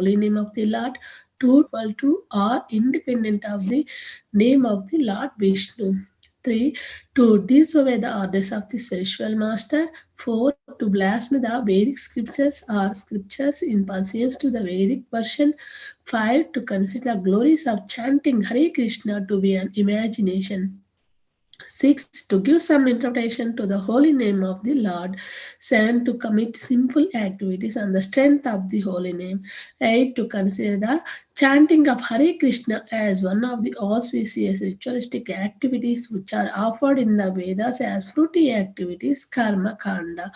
holy name of the Lord. 2 equal to or independent of the name of the Lord Vishnu. 3. To disobey the orders of the spiritual master. 4. To blaspheme the Vedic scriptures or scriptures in pursuance to the Vedic version. 5. To consider the glories of chanting Hare Krishna to be an imagination. 6. To give some interpretation to the holy name of the Lord. 7. To commit sinful activities on the strength of the holy name. 8. To consider the chanting of Hare Krishna as one of the auspicious ritualistic activities which are offered in the Vedas as fruity activities, karma kanda.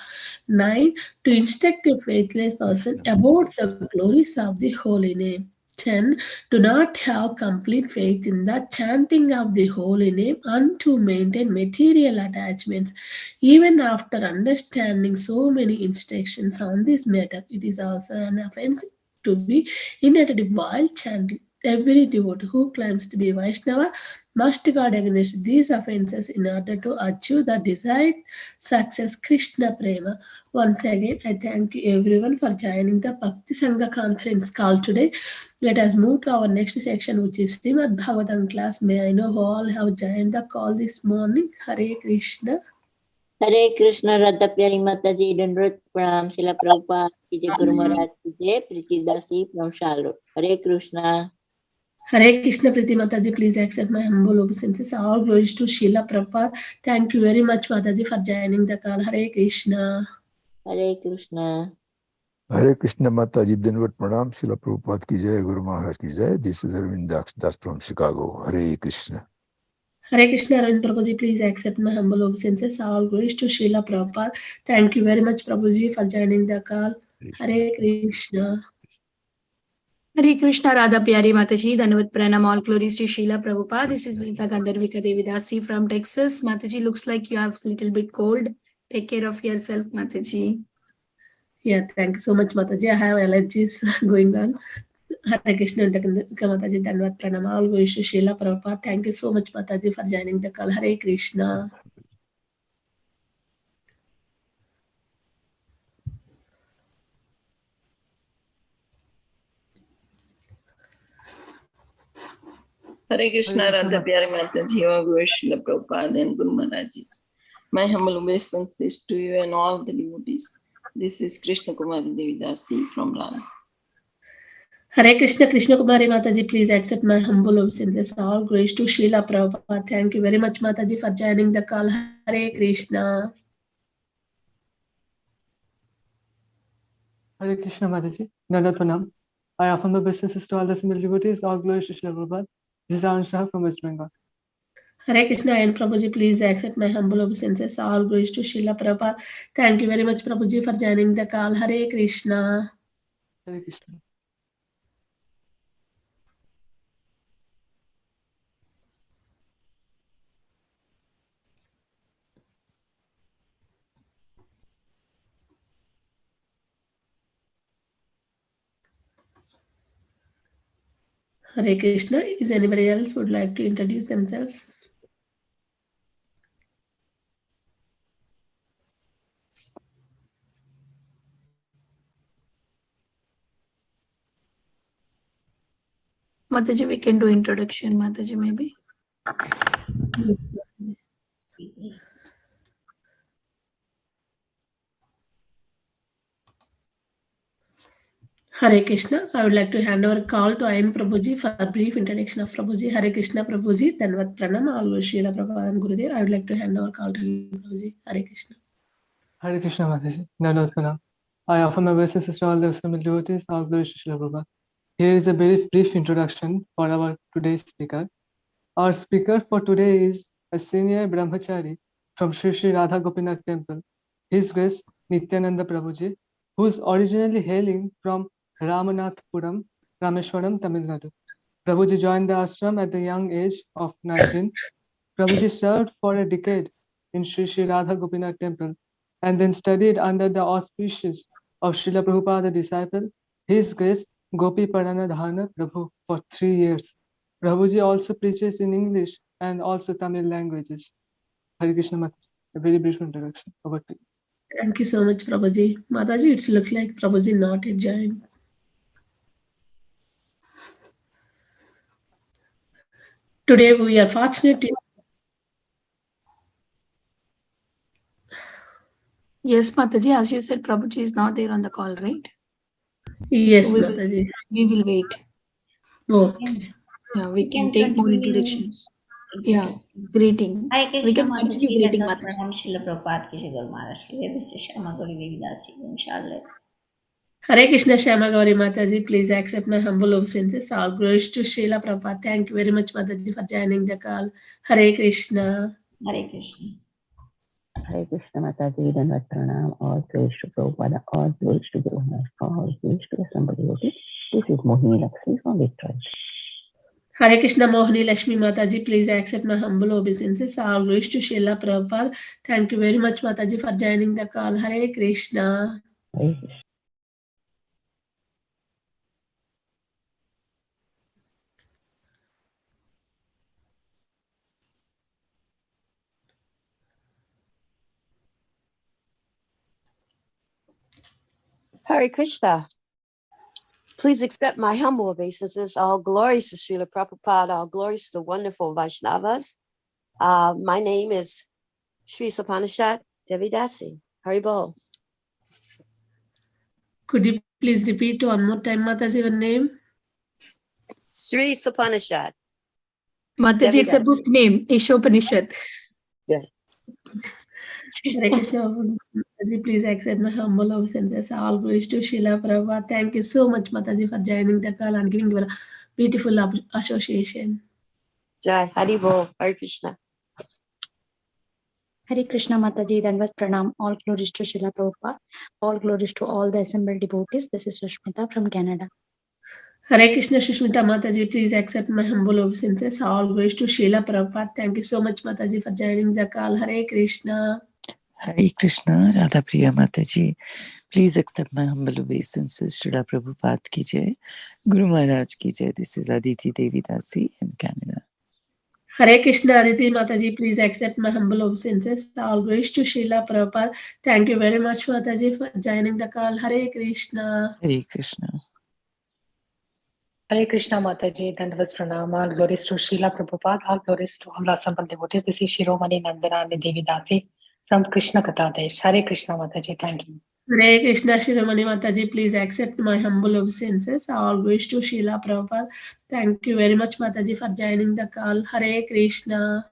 9. To instruct a faithless person about the glories of the holy name. 10. Do not have complete faith in the chanting of the holy name and to maintain material attachments. Even after understanding so many instructions on this matter, it is also an offense to be inattentive while chanting. Every devotee who claims to be Vaishnava must guard against these offenses in order to achieve the desired success, Krishna Prema. Once again, I thank you everyone for joining the Bhakti Sangha conference call today. Let us move to our next section, which is Srimad Bhagavatam class. May I know who all have joined the call this morning? Hare Krishna. हरे कृष्ण राधा प्यारी माता जी दंडवत प्रणाम शिला प्रभुपाद की जय गुरु महाराज की जय प्रीति दासी from Charlotte. Hare Krishna. Hare Krishna Priti Mataji, please accept my humble obeisances. All glories to Srila Prabhupada. Thank you very much, Mataji, for joining the call. Hare Krishna. Hare Krishna. Hare Krishna Mataji, Dinvat Pranam, Srila Prabhupada ki jai, Guru Maharaj ki jai. This is Arvind Das from Chicago. Hare Krishna. Hare Krishna Arvind Prabhuji, please accept my humble obeisances. All glories to Srila Prabhupada. Thank you very much, Prabhuji, for joining the call. Hare Krishna. Hare Krishna Radha Pyari Mataji, Dhanavad Pranam, all glories to Srila Prabhupada. This is Vinita Gandharvika Devidasi from Texas. Mataji, looks like you have a little bit cold. Take care of yourself, Mataji. Yeah, thank you so much, Mataji. I have allergies going on. Hare Krishna Mataji, Dhanavad Pranam, all glories to Srila Prabhupada. Thank you so much, Mataji, for joining the call. Hare Krishna. Hare Krishna, Radha Pyari Mataji, all glories to Srila Prabhupada and Guru Maharajis. My humble obeisances to you and all the devotees. This is Krishna Kumari Devidasi from Lana. Hare Krishna Kumari Mataji, please accept my humble obeisances. All glories to Srila Prabhupada. Thank you very much, Mataji, for joining the call. Hare Krishna. Hare Krishna Mataji, Nanda Pranam. I offer my obeisances to all the assembled devotees. All glories to Srila Prabhupada. This is Arun Shah from West Bengal. Hare Krishna and Prabhuji, please accept my humble obeisances. All glories to Srila Prabhupada. Thank you very much, Prabhuji, for joining the call. Hare Krishna. Hare Krishna. Hare Krishna. Is anybody else would like to introduce themselves? Mataji, we can do introduction, Mataji, maybe. Hare Krishna. I would like to hand over call to Ayan Prabhuji for a brief introduction of Prabhuji. Hare Krishna Prabhuji. Dhanavad Pranam. All Srila Prabhupada and Gurudev. I would like to hand over call to you, Prabhuji. Hare Krishna. Hare Krishna Mataji, Nanda Pranam. I offer my obeisances to all the assembled devotees. All glories to Srila Prabhupada. Here is a very brief introduction for our today's speaker. Our speaker for today is a senior brahmachari from Sri Sri Radha Gopinath Temple, His Grace Nityananda Prabhuji, who is originally hailing from Ramanathpuram, Rameshwaram, Tamil Nadu. Prabhuji joined the ashram at the young age of 19. Prabhuji served for a decade in Sri Sri Radha Gopinath Temple and then studied under the auspices of Srila Prabhupada disciple, His Grace Gopi Paranadhana Prabhu, for 3 years. Prabhuji also preaches in English and also Tamil languages. Hare Krishna Mataji. A very brief introduction. Over to you. Thank you so much, Prabhuji. Mataji, it's look like Prabhuji not yet joined. Today we are fortunate to Yes, Mataji, as you said, Prabhuji is not there on the call, right? yes, So Mataji. we will wait. Okay. Yeah, we can can take more continue. introductions. Yeah, greeting. Hare We Krishna can continue Mataji, greeting Dandavat Mataji. Pranam Srila Prabhupada ki Jai Guru Maharaj ki Jai. This is Shama Gauri Devidasi from Charlotte. Hare Krishna Shama Gauri Mataji, please accept my humble obeisances. All glories to Srila Prabhupada. Thank you very much, Mataji, for joining the call. Hare Krishna. Hare Krishna. Hare Krishna Mataji, Dandavat Pranam, all glories to Prabhupada, all glories to Guru Maharaj, all glories to somebody devotees. This is Mohini Lakshmi from Detroit. Hare Krishna Mohini Lakshmi Mataji, please accept my humble obeisances. All glories to Srila Prabhupada. Thank you very much, Mataji, for joining the call. Hare Krishna. Hare Krishna. Hare Krishna. Please accept my humble obeisances. All glories to Srila Prabhupada. All glories to the wonderful Vaishnavas. My name is Sri Sapanashat Devidasi. Hari Bol. Could you please repeat one more time, Mataji, your name? Sri Sapanashat. Mataji, it's a book name, Ishopanishad. Yeah. Hare Krishna Mataji, please accept my humble obeisances. All glories to Srila Prabhupada. Thank you so much, Mataji, for joining the call and giving your beautiful association. Jai Hari Bol. Hare Krishna. Hare Krishna Mataji, Dandavat Pranam, all glories to Srila Prabhupada, all glories to all the assembled devotees. This is Sushmita from Canada. Hare Krishna Sushmita Mataji, please accept my humble obeisances. All glories to Srila Prabhupada. Thank you so much, Mataji, for joining the call. Hare Krishna. Hare Krishna, Radha Priya Mataji. Please accept my humble obeisances. Srila Prabhupada ki Jai, Guru Maharaj ki Jai. This is Aditi Devi Dasi in Canada. Hare Krishna Aditi Mataji, please accept my humble obeisances. All glories to Srila Prabhupada. Thank you very much, Mataji, for joining the call. Hare Krishna. Hare Krishna. Hare Krishna Mataji, Dandavat Pranam, all glories to Srila Prabhupada, all glories to all the assembled devotees. This is Shiromani Nandanani Devi Dasi from Krishna Katha Desh. Hare Krishna Mataji, thank you. Hare Krishna Shiromani Mataji, please accept my humble obeisances. All glories to Srila Prabhupada. Thank you very much, Mataji, for joining the call. Hare Krishna.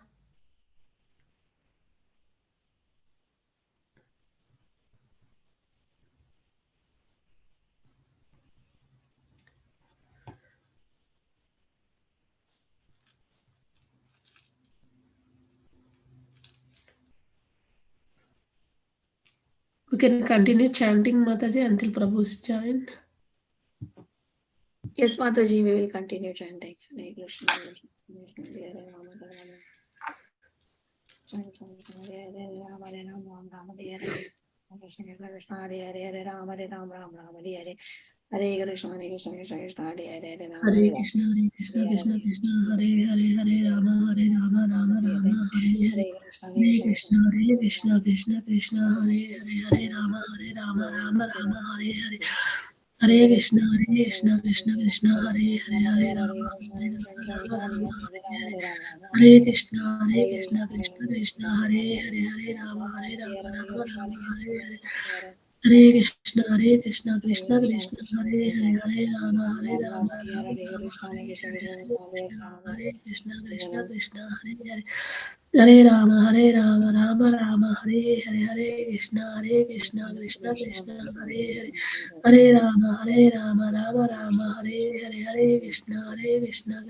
We can continue chanting Mataji until Prabhu's join. Yes, Mataji, we will continue chanting. Hare Krishna. Hare Krishna, Hare Krishna, Krishna Krishna, Hare Hare, Hare Rama, Hare Krishna, Hare Krishna, Krishna Krishna, Hare Hare, Hare Rama, Hare Rama, Rama Rama, Hare Hare. Hare Krishna, Hare Krishna, Krishna Krishna, Hare Hare, Hare Rama, Hare Rama, Rama Rama, Hare Hare. Hare Krishna, Hare Krishna, Krishna Krishna, Hare Hare, Hare Rama, Hare Rama, Rama Rama, Hare Hare. Hare Krishna, Hare Krishna, Krishna Krishna, Hare Hare, Hare Rama, Hare Rama, Rama Rama, Hare Hare. Hare Krishna, Hare Krishna, Krishna Krishna, Hare Hare, Hare Rama, Hare Rama, Rama Rama, Hare Hare. Hare Krishna, Hare Krishna, Krishna Krishna, Hare Hare. Hare Rama, Rama Rama, Hare Hare. Hare Krishna,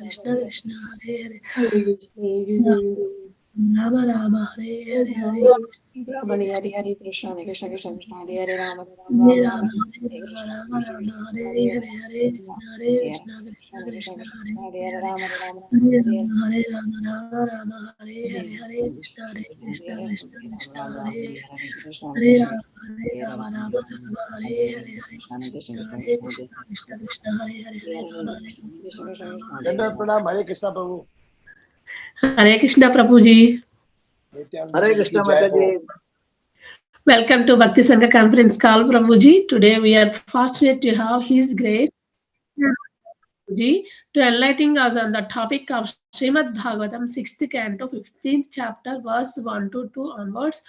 Krishna Krishna, Hare Hare. Hare Rama, Rama Rama, Hare Hare. Hare Krishna, Krishna Krishna, Hare Hare. Rama Rama, Hare Hare. Hare Hare Krishna, Krishna Krishna, Hare Hare, Rama Hare Rama, Rama, Hare Krishna, Rama Rama, Hare Hare. Hare Krishna, Krishna Krishna, Hare Hare. Hare Rama, Rama Hare Hare. Hare Krishna, Krishna Krishna, Hare Hare. Hare Rama, Rama Rama, Hare Hare. Hare Krishna, Krishna Krishna, Hare Hare. Hare Rama, Rama Hare Hare. प्रणाम हरे कृष्णा प्रभु Hare Krishna Prabhuji. हरे कृष्णा माता जी Welcome to Bhakti Sangha Conference Call, Prabhuji. Today we are fortunate to have His Grace Prabhuji, to enlightening us on the topic of Srimad Bhagavatam, 6th canto, 15th chapter, verse 1 to 2 onwards.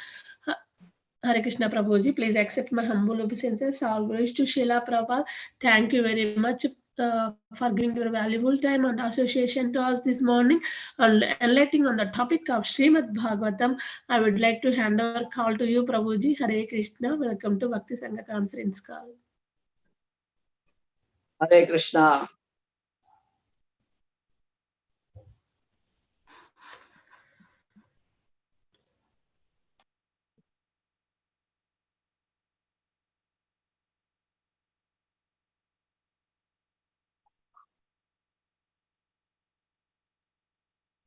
Hare Krishna Prabhuji, please accept my humble obeisances. All glories to Srila Prabhupada. Thank you very much for giving your valuable time and association to us this morning. And enlightening on the topic of Srimad Bhagavatam, I would like to hand over call to you, Prabhuji. Hare Krishna. Welcome to Bhakti Sangha conference call. Hare Krishna.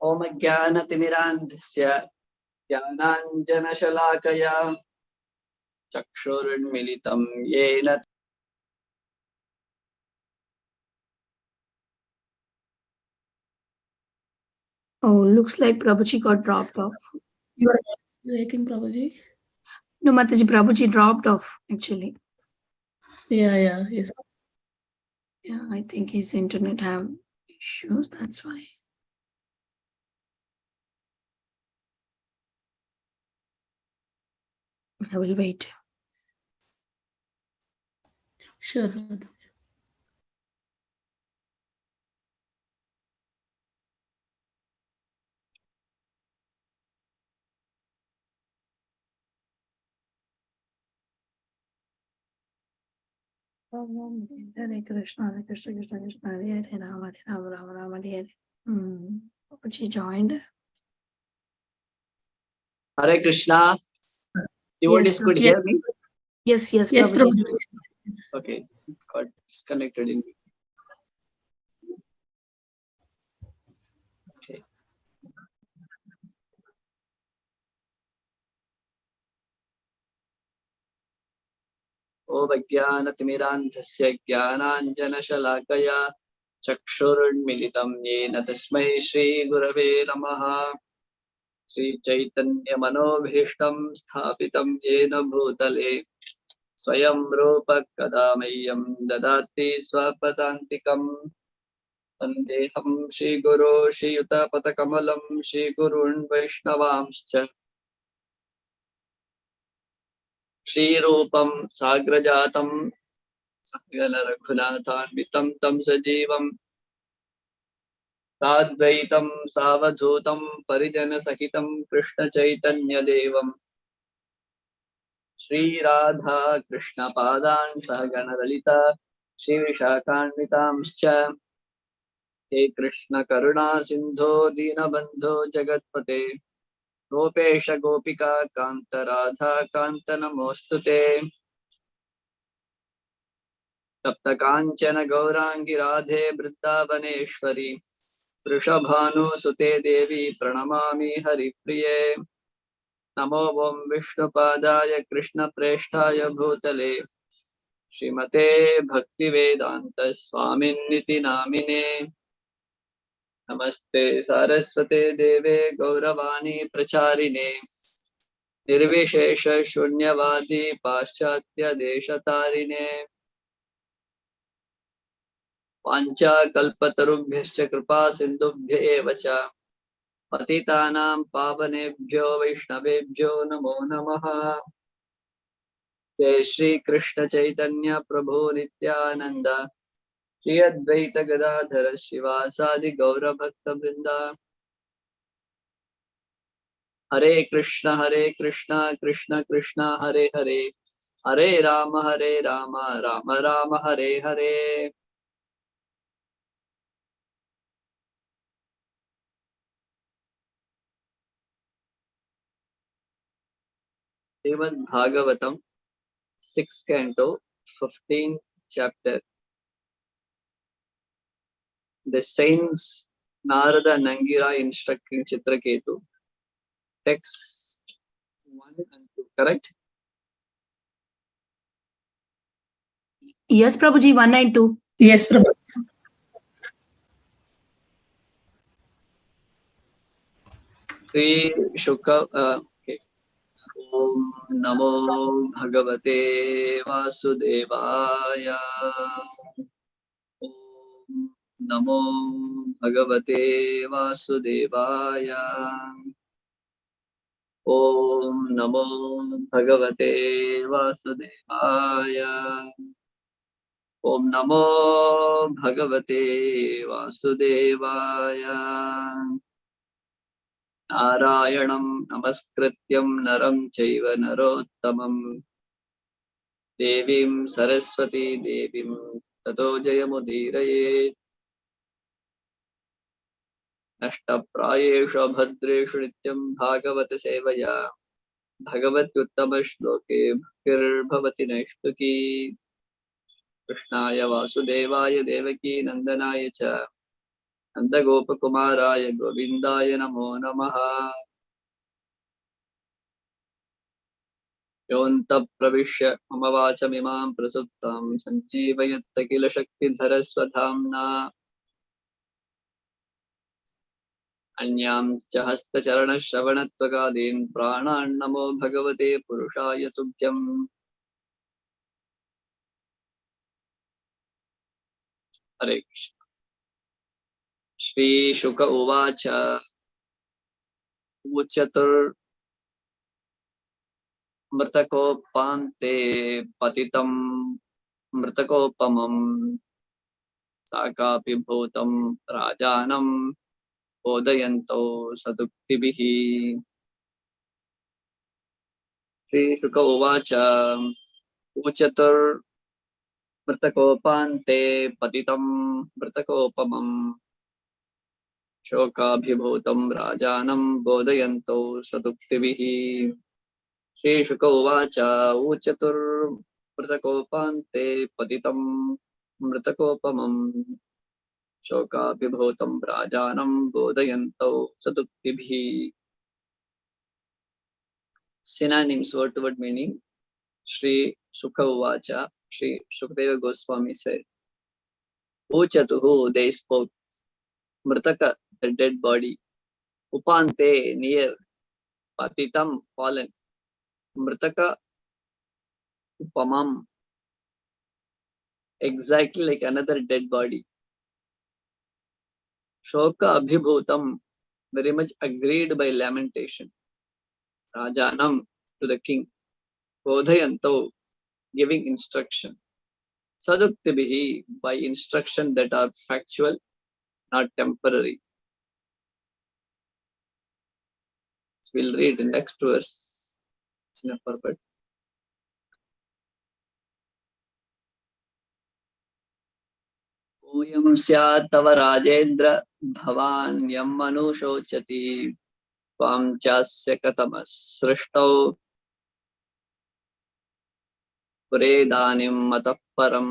Om Jnanatimirandhasya Jnananjanashalakaya Chakshurinmilitam Yena. Oh, looks like Prabhuji got dropped off. You are breaking, Prabhuji. No, Mataji, Prabhuji dropped off actually. Yeah, yes. Yeah, I think his internet have issues, that's why. I will wait. Sure. Hare Krishna, Hare Krishna, Krishna Krishna, Hare Hare, Rama Rama, Rama Rama, Hare Hare. Prabhuji joined. Hare Krishna. Devotees could hear me? Yes, Yes, Prabhuji. Okay, got disconnected in. Okay. Om Jnanatimirandhasya Jnananjanashalakaya Chakshurinmilitam Yena Tasmai Shri Gurave Namaha. Shri Chaitanya Manobhishtam Sthapitam Yena Bhutale Swayam Rupa Kadamayam Dadati Swapadantikam Vandeham Shri Guru Shri Yuta Patakamalam Shri Gurun Vaishnavamscha Shri Rupam Sagrajatam Sakala Raghunathanvitam Tam Sajivam Tadvaitam Savadhutam Parijana Sahitam Krishna Chaitanya Devam Shri Radha Krishna Padan Sahagana Lalita Shri Vishakhanvitamscha He Krishna Karuna Sindho Dinabandho Jagatpate Gopesha Gopika Kanta Radha Kanta Namostute Tapta Kanchana Gaurangi Radhe Vrindavaneshwari Vrishabhanu Sute Devi Pranamami Haripriye Namo Om Vishnupadaya Krishna Preshtaya Bhutale Srimate Bhaktivedanta Swamin Niti Namine Namaste Saraswate Deve Gauravani Pracharine Nirvishesha Shunyavadi Paschatya Deshatarine Pancha Kalpatarubhyascha Kripa Sindhubhya Evacha Patitanam Pavanebhyo Vaishnavebhyo Namo Namaha Jai Shri Krishna Chaitanya Prabhu Nityananda Shri Advaita Gadadhara Shivasadi Gaura Bhakta Vrinda Hare Krishna Krishna Krishna Hare Hare Hare Rama Rama Rama Hare Hare. Srimad Bhagavatam 6th canto 15th chapter. The saints Narada and Angira instructing Chitraketu. Text 1 and 2, correct? Yes, Prabhuji, 1 and 2. Yes, Prabhuji. Sri Shukha, okay. Om Namo Bhagavate Vasudevaya. Om नमो भगवते वासुदेवाय। ॐ नमो भगवते वासुदेवाय। ॐ नमो भगवते वासुदेवाय। नारायणं नमस्कृत्यं नरं चैव नरोत्तमं देवीं सरस्वती देवीं ततो जयमुदीरयेत्। नष्टप्रायेषु भद्रेषु नित्यं भागवत सेवया भगवत्युत्तमश्लोके भक्तिर्भवति नैष्टुकी। कृष्णाय वासुदेवाय देवकी नन्दनाय च नन्दगोपकुमाराय गोविन्दाय नमो नमः। योऽन्तः प्रविश्य मम वाचमिमां प्रसुप्तां सञ्जीवयत्त किल शक्तिधरस्वधाम्ना। अन्यां च हस्तचरणश्रवणत्वगादीन् प्राणान् नमो भगवते पुरुषाय तुभ्यम्। हरे कृष्ण। श्रीशुक उवाच मृतकोपान्ते पतितं मृतकोपमं साकापि भूतं राजानं बोधयन्तो सदुक्तिभिः। श्रीशुक उवाच मृतकोपान्ते पतितं मृतकोपमं शोकाभिभूतं राजानं बोधयन्तो सदुक्तिभिः। श्रीशुक उवाच ऊचतुर्मृतकोपान्ते पतितं मृतकोपमं शोकाभिभूतं राजानं बोधयन्तौ सदुक्तिभिः। Synonyms, word to word meaning. Shri Sukha Uvacha, Shri Sukadeva Goswami said, Uchatuhu, they spoke, Mritaka, the dead body, Upante, near, Patitam, fallen, Mritaka, Upamam, exactly like another dead body. Shoka Abhibhutam, very much agreed by lamentation. Rajanam, to the king. Bodhayanto, giving instruction. Saduktibihi, by instruction that are factual, not temporary. So we'll read the next verse. Uyam syat tava rajendra bhavan yam manushocati tvam chasya katamas srishtau puredanim matah param.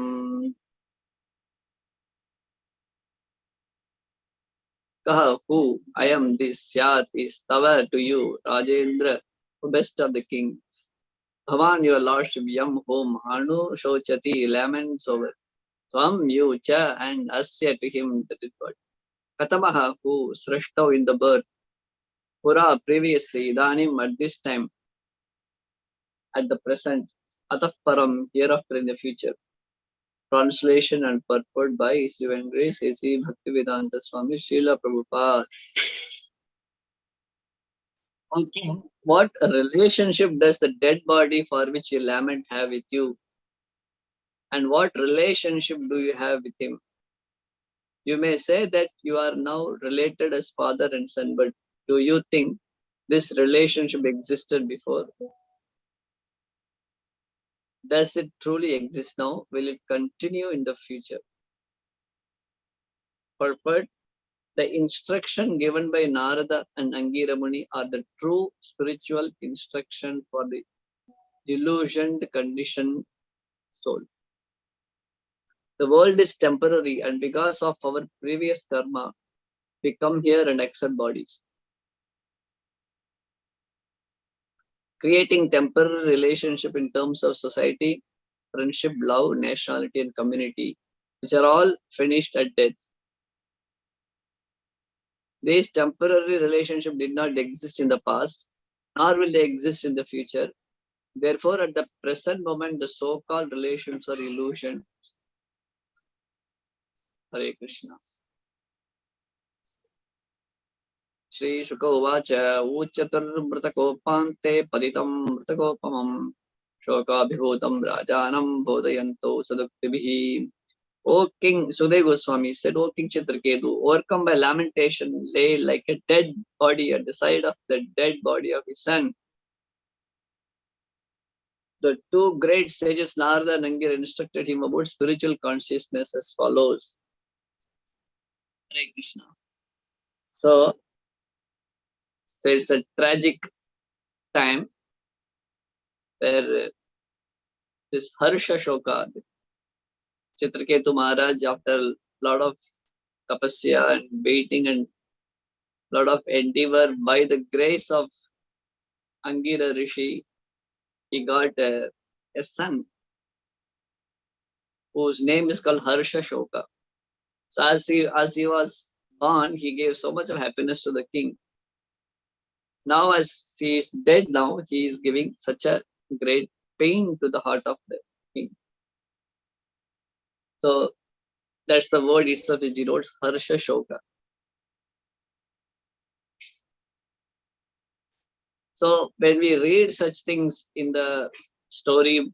Kaha, who I am, this syat is tava to you, Rajendra, the best of the kings. Bhavan, your lordship, yam, whom anu shochati, laments over. Tvam, you, cha, and asya, to him, the dead body. Katamaha, who srishtau, in the birth. Pura, previously, idanim, at this time, at the present. Atah param, hereafter, in the future. Translation and purport by His Divine Grace A.C. Bhaktivedanta Swami Srila Prabhupada. Okay, what relationship does the dead body for which you lament have with you? And what relationship do you have with him? You may say that you are now related as father and son, but do you think this relationship existed before? Does it truly exist now? Will it continue in the future? Purport: the instruction given by Narada and Angira Muni are the true spiritual instruction for the illusioned conditioned soul. The world is temporary, and because of our previous karma, we come here and accept bodies, creating temporary relationship in terms of society, friendship, love, nationality, and community, which are all finished at death. These temporary relationships did not exist in the past, nor will they exist in the future. Therefore, at the present moment, the so-called relations are illusion. Hare Krishna. Shri Shuka Uvacha Uchatur Mritakopante Paditam Mritakopamam Shoka Bhihotam Rajanam Bodhayanto Sadaktibihi. O King Sudai Goswami said, O King Chitraketu, overcome by lamentation, lay like a dead body at the side of the dead body of his son. The two great sages Narada and Angir instructed him about spiritual consciousness as follows. Hare Krishna. So it's a tragic time where this Harsha Shoka, Chitraketu Maharaj, after a lot of tapasya and waiting and lot of endeavor, by the grace of Angira Rishi, he got a son whose name is called Harsha Shoka. So as he was born, he gave so much of happiness to the king. Now as he is dead now, he is giving such a great pain to the heart of the king. So that's the word itself, it denotes Harsha Shoka. So when we read such things in the story,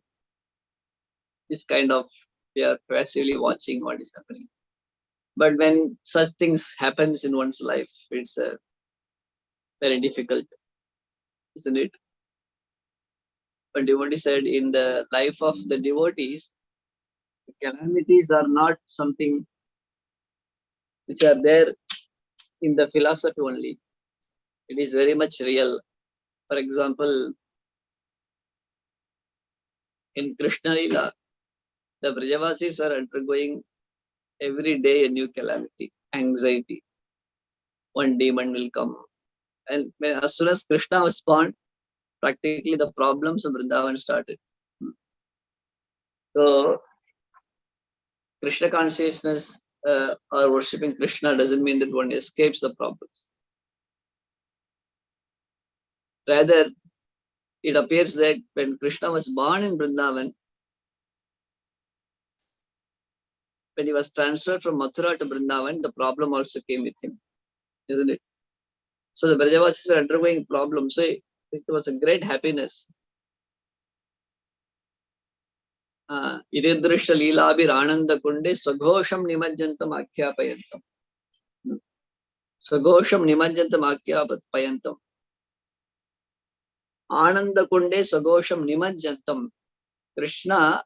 it's kind of, we are passively watching what is happening. But when such things happens in one's life, it's very difficult, isn't it? But devotee said, in the life of the devotees, the calamities are not something which are there in the philosophy only. It is very much real. For example, in Krishna Lila, the Brajavasis are undergoing every day a new calamity, anxiety. One demon will come. And as soon as Krishna was born, practically the problems of Vrindavan started. So, Krishna consciousness or worshipping Krishna doesn't mean that one escapes the problems. Rather, it appears that when Krishna was born in Vrindavan, when he was transferred from Mathura to Vrindavan, the problem also came with him, isn't it? So the Brajavasis were undergoing problems. So it was a great happiness. Iridrishta Leelabhir Ananda Kunde Swaghosham Nimajjantam Akhyapayantam. Swaghosham Nimajjantam Akhyapayantam. Ananda Kunde Swaghosham Nimajjantam. Krishna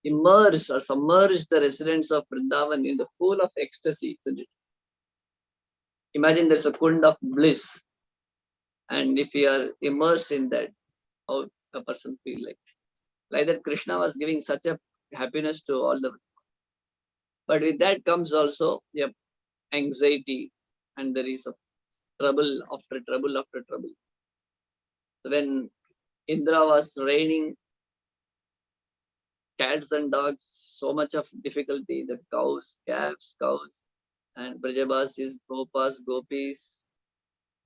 immersed or submerged the residents of Vrindavan in the pool of ecstasy, isn't it? Imagine there's a kund of bliss, and if you are immersed in that, how a person feel like that. Krishna was giving such a happiness to all the, but with that comes also anxiety, and there is a trouble after trouble after trouble. When Indra was raining cats and dogs, so much of difficulty, the cows, calves, cows, and Brajavasis, Gopas, Gopis,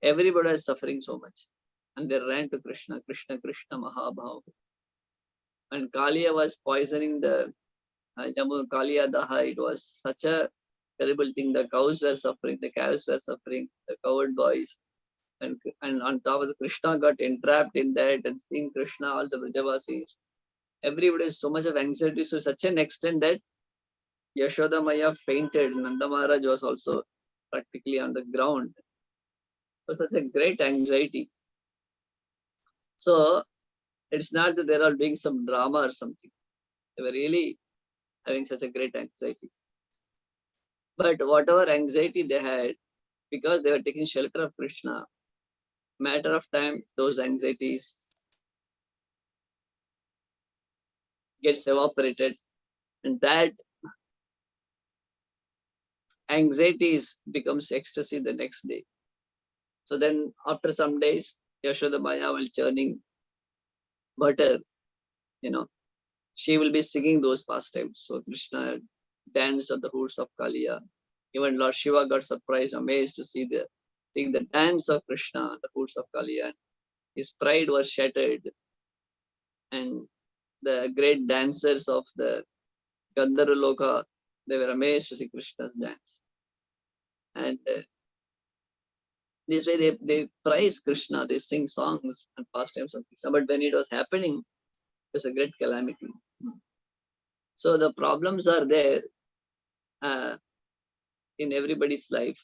everybody is suffering so much. And they ran to Krishna, Krishna, Krishna, Mahabhav. And Kaliya was poisoning the Kaliya Daha. It was such a terrible thing. The cows were suffering, the calves were suffering, the coward boys. And on top of the Krishna got entrapped in that, and seeing Krishna, all the Brajavasis, everybody has so much of anxiety to such an extent that Yashoda Maya fainted. Nanda Maharaj was also practically on the ground. It was such a great anxiety. So it's not that they're all doing some drama or something. They were really having such a great anxiety. But whatever anxiety they had, because they were taking shelter of Krishna, matter of time, those anxieties gets evaporated, and that anxieties becomes ecstasy the next day. So then after some days, Yashoda Maya will churning butter, she will be singing those pastimes. So Krishna danced at the hoods of Kaliya. Even Lord Shiva got surprised, amazed to see the dance of Krishna at the hoods of Kaliya. His pride was shattered, and the great dancers of the Gandharva Loka, they were amazed to see Krishna's dance. And this way they praise Krishna, they sing songs and pastimes of Krishna. But when it was happening, it was a great calamity. So the problems are there in everybody's life.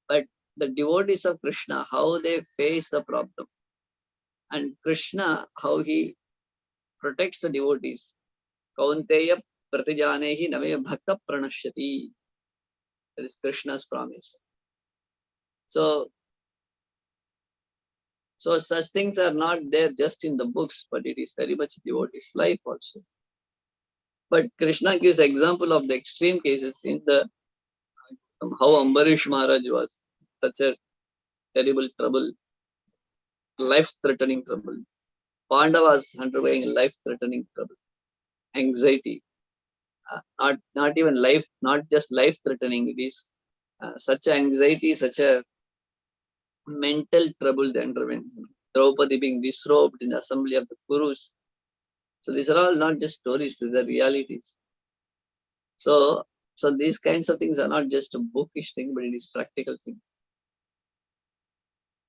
But the devotees of Krishna, how they face the problem. And Krishna, how he protects the devotees. Kaunteya pratijanehi name bhakta pranashyati. That is Krishna's promise. So such things are not there just in the books, but it is very much devotee's life also. But Krishna gives example of the extreme cases in the how Ambarish Maharaj was such a terrible trouble, life-threatening trouble. Pandavas undergoing life-threatening trouble, anxiety, not even life, not just life-threatening. It is such anxiety, such a mental trouble they underwent. Draupadi being disrobed in the assembly of the Kurus. So these are all not just stories; these are realities. So these kinds of things are not just a bookish thing, but it is practical thing.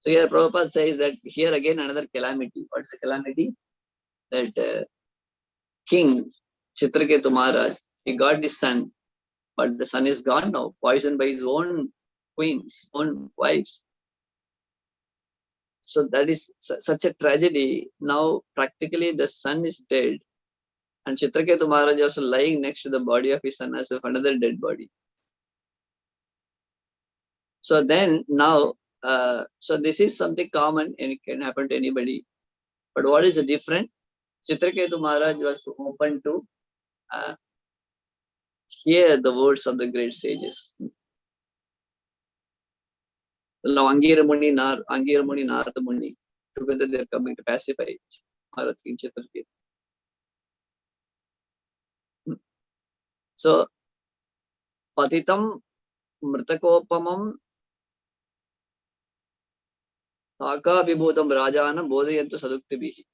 So here Prabhupada says that here again another calamity. What is the calamity? That King Chitraketu Maharaj, he got his son, but the son is gone now, poisoned by his own queens, own wives. So that is such a tragedy. Now practically the son is dead, and Chitraketu Maharaj is also lying next to the body of his son as if another dead body. So then now, so this is something common and it can happen to anybody. But what is the difference? Chitraketu Maharaj was open to hear the words of the great sages. Now Angira Muni, Narada Muni, together they are coming to pacify Maharaj King Chitraketu. So Patitam Mritakopamam Taka Vibhutam Rajana Bodhayantu Saduktibihi.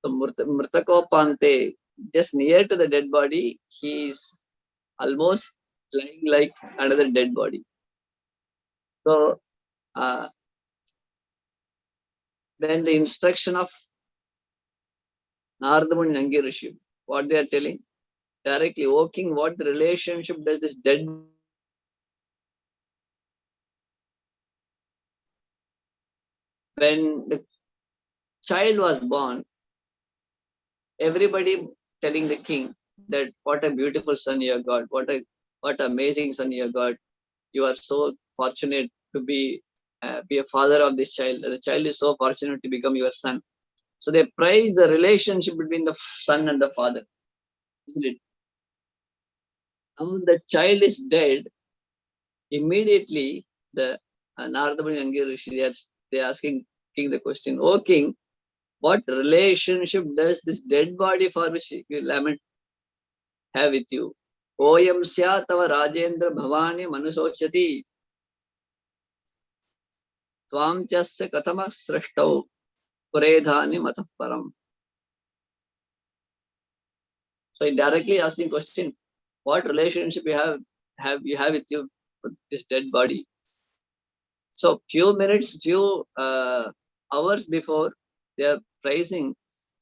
So Mritakopante, just near to the dead body, he is almost lying like another dead body. So then the instruction of Narada Muni and Angirishi, what they are telling directly, O king, what the relationship does this dead when the child was born, everybody telling the king that what a beautiful son you have got, what amazing son you have got. You are so fortunate to be a father of this child. The child is so fortunate to become your son. So they praise the relationship between the son and the father, isn't it? Now the child is dead. Immediately the Narada Muni and Angirishi, they are asking king the question, O king, what relationship does this dead body for which you lament have with you? Oyam sya tava Rajendra Bhavani Manusochati Tvam chasya katama srashtau Puredhani Mataparam. So he directly asking question, what relationship you have with you with this dead body? So few hours before, they are praising,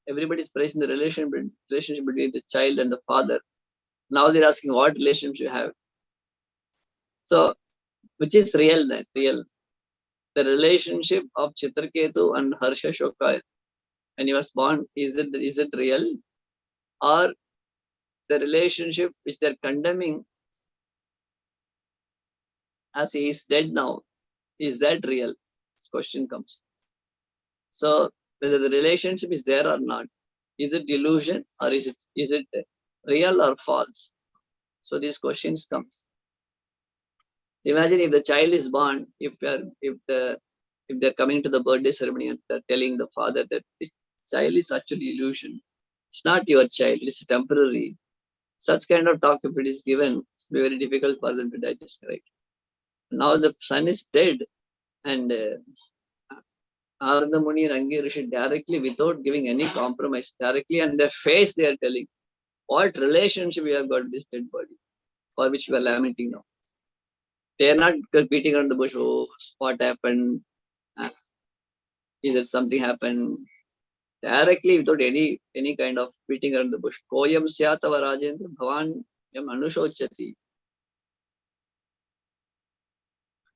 everybody is praising the relationship between the child and the father. Now they're asking what relationship you have. So which is real then? Real. The relationship of Chitraketu and Harsha Shoka when he was born, is it real? Or the relationship which they're condemning as he is dead now, is that real? This question comes. So whether the relationship is there or not, is it delusion or is it real or false? So these questions comes. Imagine if the child is born, if they're coming to the birthday ceremony and they're telling the father that this child is actually illusion. It's not your child, it's temporary. Such kind of talk, if it is given, it's very difficult for them to digest, right? Now the son is dead, and Narada Muni and Angirishi directly, without giving any compromise, directly on their face they are telling, what relationship we have got with this dead body, for which we are lamenting now. They are not beating around the bush. Oh, what happened? Is that something happened? Directly, without any kind of beating around the bush. Koyam syatava Rajendra Bhavan yam anushochati.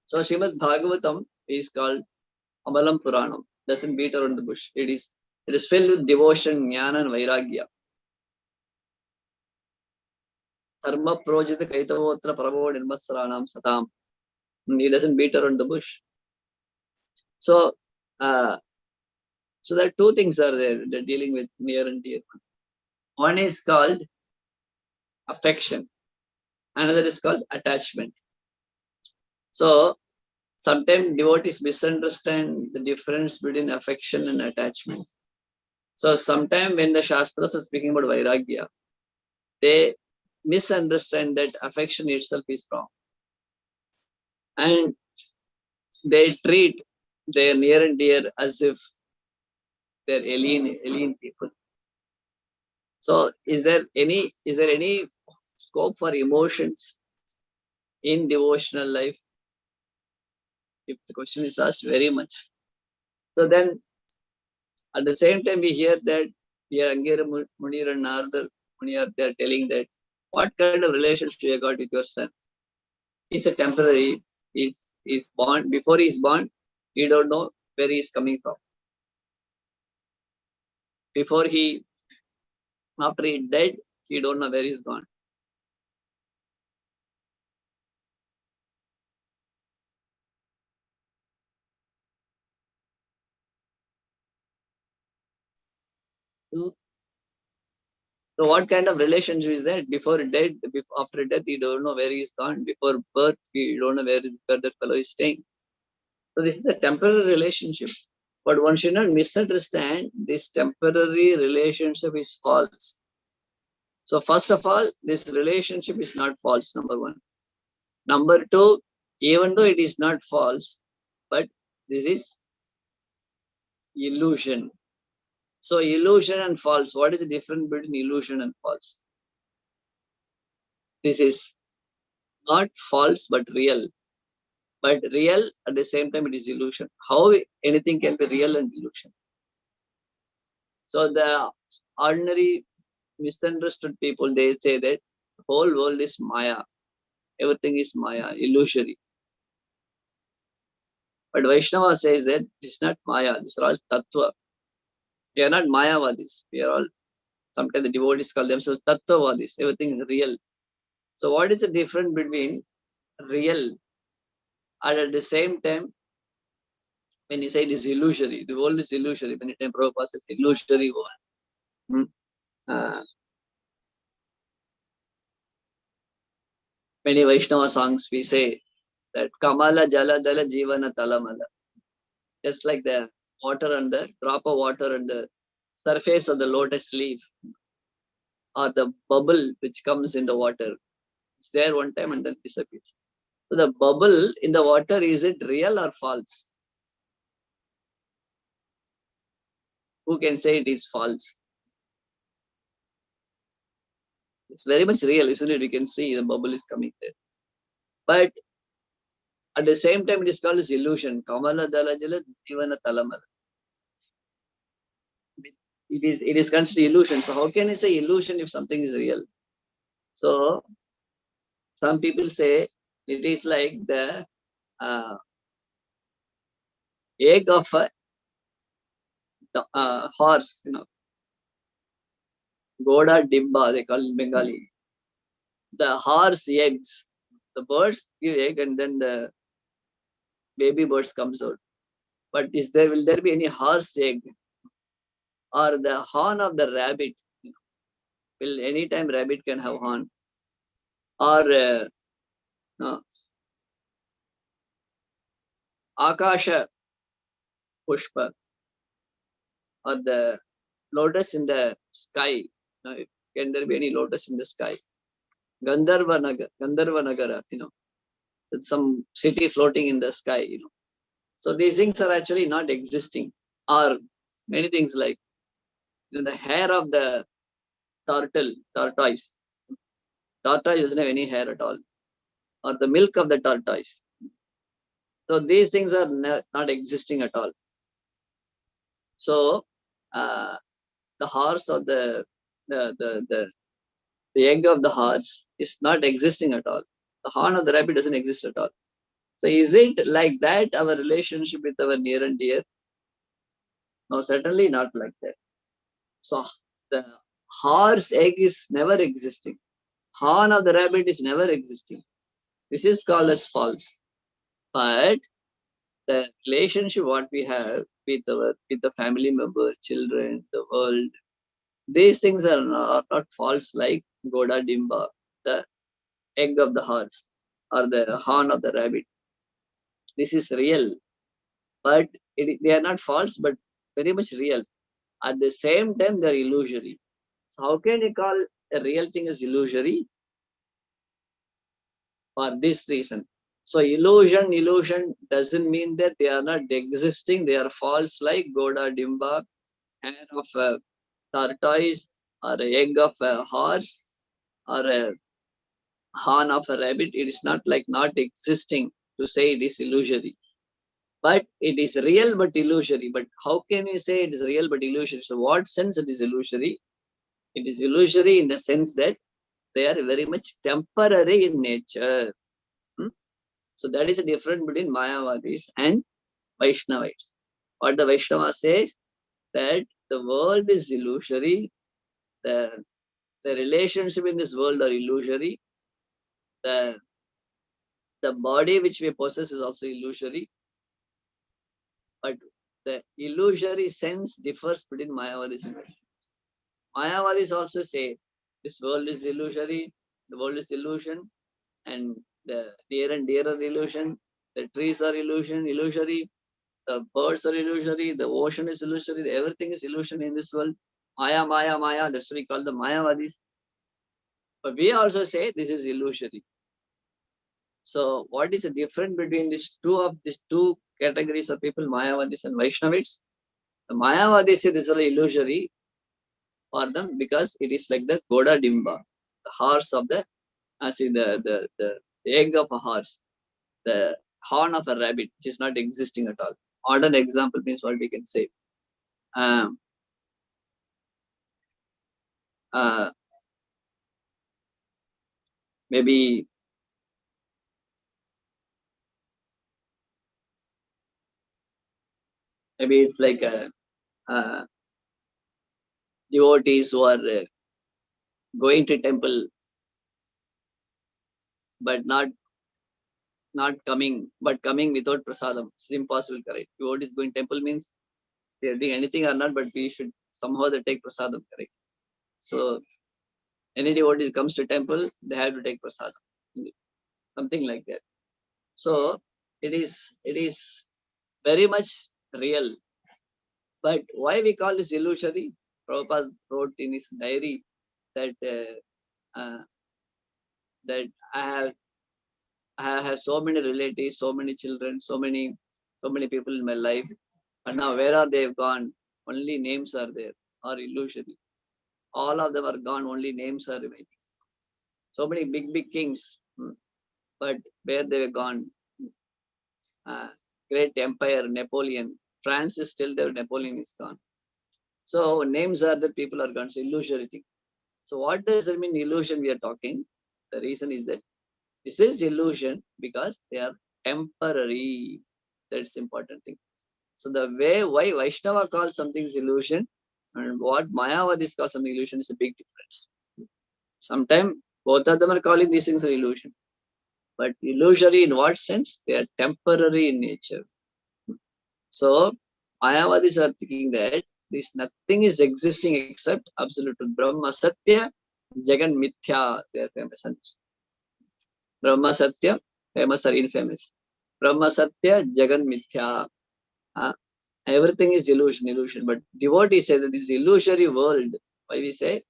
So Srimad Bhagavatam is called Amalam Puranam. Doesn't beat around the bush. It is filled with devotion, jnana, and vairagya. Dharma projita kaitavotra paravo nirmatsaranam satam. He doesn't beat around the bush. So, so there are two things are there. They're dealing with near and dear. One is called affection. Another is called attachment. So, sometimes devotees misunderstand the difference between affection and attachment. So, sometimes when the Shastras are speaking about Vairagya, they misunderstand that affection itself is wrong. And they treat their near and dear as if they're alien people. So, is there any scope for emotions in devotional life? If the question is asked, very much. So then, at the same time, we hear that here Angera Munir and Narada Munir, they are telling that what kind of relationship you got with your son? It's a temporary. He's born. Before he's born, you don't know where he's coming from. After he died, you don't know where he's gone. So what kind of relationship is that? Before death, after death, you don't know where he's gone. Before birth, you don't know where that fellow is staying. So this is a temporary relationship. But one should not misunderstand this temporary relationship is false. So first of all, this relationship is not false, number one. Number two, even though it is not false, but this is illusion. So illusion and false, what is the difference between illusion and false? This is not false, but real. But real, at the same time, it is illusion. How anything can be real and illusion? So the ordinary misunderstood people, they say that the whole world is Maya. Everything is Maya, illusory. But Vaishnava says that it's not Maya. These are all Tattva. We are not Mayavadis. We are all, sometimes the devotees call themselves Tattvavadis. Everything is real. So what is the difference between real and at the same time, when you say it is illusory, the world is illusory. Many times Prabhupada says illusory world. Many Vaishnava songs we say that Kamala Jala Jala Jivana Talamala. Just like the water and the drop of water on the surface of the lotus leaf, or the bubble which comes in the water. It's there one time and then disappears. So the bubble in the water, is it real or false? Who can say it is false? It's very much real, isn't it? We can see the bubble is coming there. But at the same time, it is called as illusion. Kamala Dalajala Jivana Talamala. It is considered illusion. So how can you say illusion if something is real? So some people say it is like the egg of a horse, Goda Dimba, they call it in Bengali. The horse eggs, the birds give egg and then the baby birds comes out. But will there be any horse egg? Or the horn of the rabbit? Will anytime rabbit can have horn? Or no, Akasha Pushpa, or the lotus in the sky? Can there be any lotus in the sky? Gandharva Nagara, some city floating in the sky, So these things are actually not existing. Or many things like the hair of the tortoise. Tortoise doesn't have any hair at all. or the milk of the tortoise. So these things are not existing at all. So the horse or the egg of the horse is not existing at all. The horn of the rabbit doesn't exist at all. So is it like that our relationship with our near and dear? No, certainly not like that. So the horse egg is never existing. Horn of the rabbit is never existing. This is called as false. But the relationship what we have with the family members, children, the world, these things are not false like Goda Dimba, the egg of the horse or the horn of the rabbit. This is real, but they are not false, but very much real. At the same time, they are illusory. So how can you call a real thing as illusory? For this reason. So illusion doesn't mean that they are not existing. They are false like Goda Dimba, hair of a tortoise, or an egg of a horse, or a horn of a rabbit. It is not like not existing to say it is illusory. But it is real but illusory. But how can you say it is real but illusory? So what sense it is illusory? It is illusory in the sense that they are very much temporary in nature. So that is the difference between Mayavadis and Vaishnavites. What the Vaishnava says, that the world is illusory, the relationship in this world are illusory, the body which we possess is also illusory, but the illusory sense differs between Mayavadis and Vaishnavas. Mayavadis also say this world is illusory, the world is illusion, and the dear and dearer illusion, the trees are illusory, the birds are illusory, the ocean is illusory, everything is illusion in this world. Maya, Maya, Maya, that's what we call the Mayavadis. But we also say this is illusory. So what is the difference between these two categories of people, Mayavadis and Vaishnavites? The Mayavadis say this is illusory for them because it is like the Goda Dimba, the horse of the egg of a horse, the horn of a rabbit, which is not existing at all. Modern example means what we can say. Maybe it's like devotees who are going to temple but not coming, but coming without prasadam. It's impossible, correct? Devotees going temple means they are doing anything or not, but we should somehow they take prasadam, correct? So any devotees comes to temple, they have to take prasadam, something like that. So it is very much real. But why we call this illusory? Prabhupada wrote in his diary that that I have so many relatives, so many children, so many people in my life, and now where are they gone? Only names are there, or illusory. All of them are gone. Only names are remaining. So many big kings, but where they were gone? Great empire, Napoleon. France is still there. Napoleon is gone. So names are that people are gone. So illusory thing. So what does it mean illusion we are talking? The reason is that this is illusion because they are temporary. That's the important thing. So the way why Vaishnava calls something is illusion and what Mayavadis call something illusion is a big difference. Sometimes both of them are calling these things an illusion. But illusory in what sense? They are temporary in nature. So Mayavadis are thinking that this nothing is existing except absolute truth. Brahma Satya, Jagan Mithya, they are famous. Brahma Satya, famous or infamous. Brahma Satya, Jagan Mithya. Everything is illusion. But devotees say that this illusory world, why we say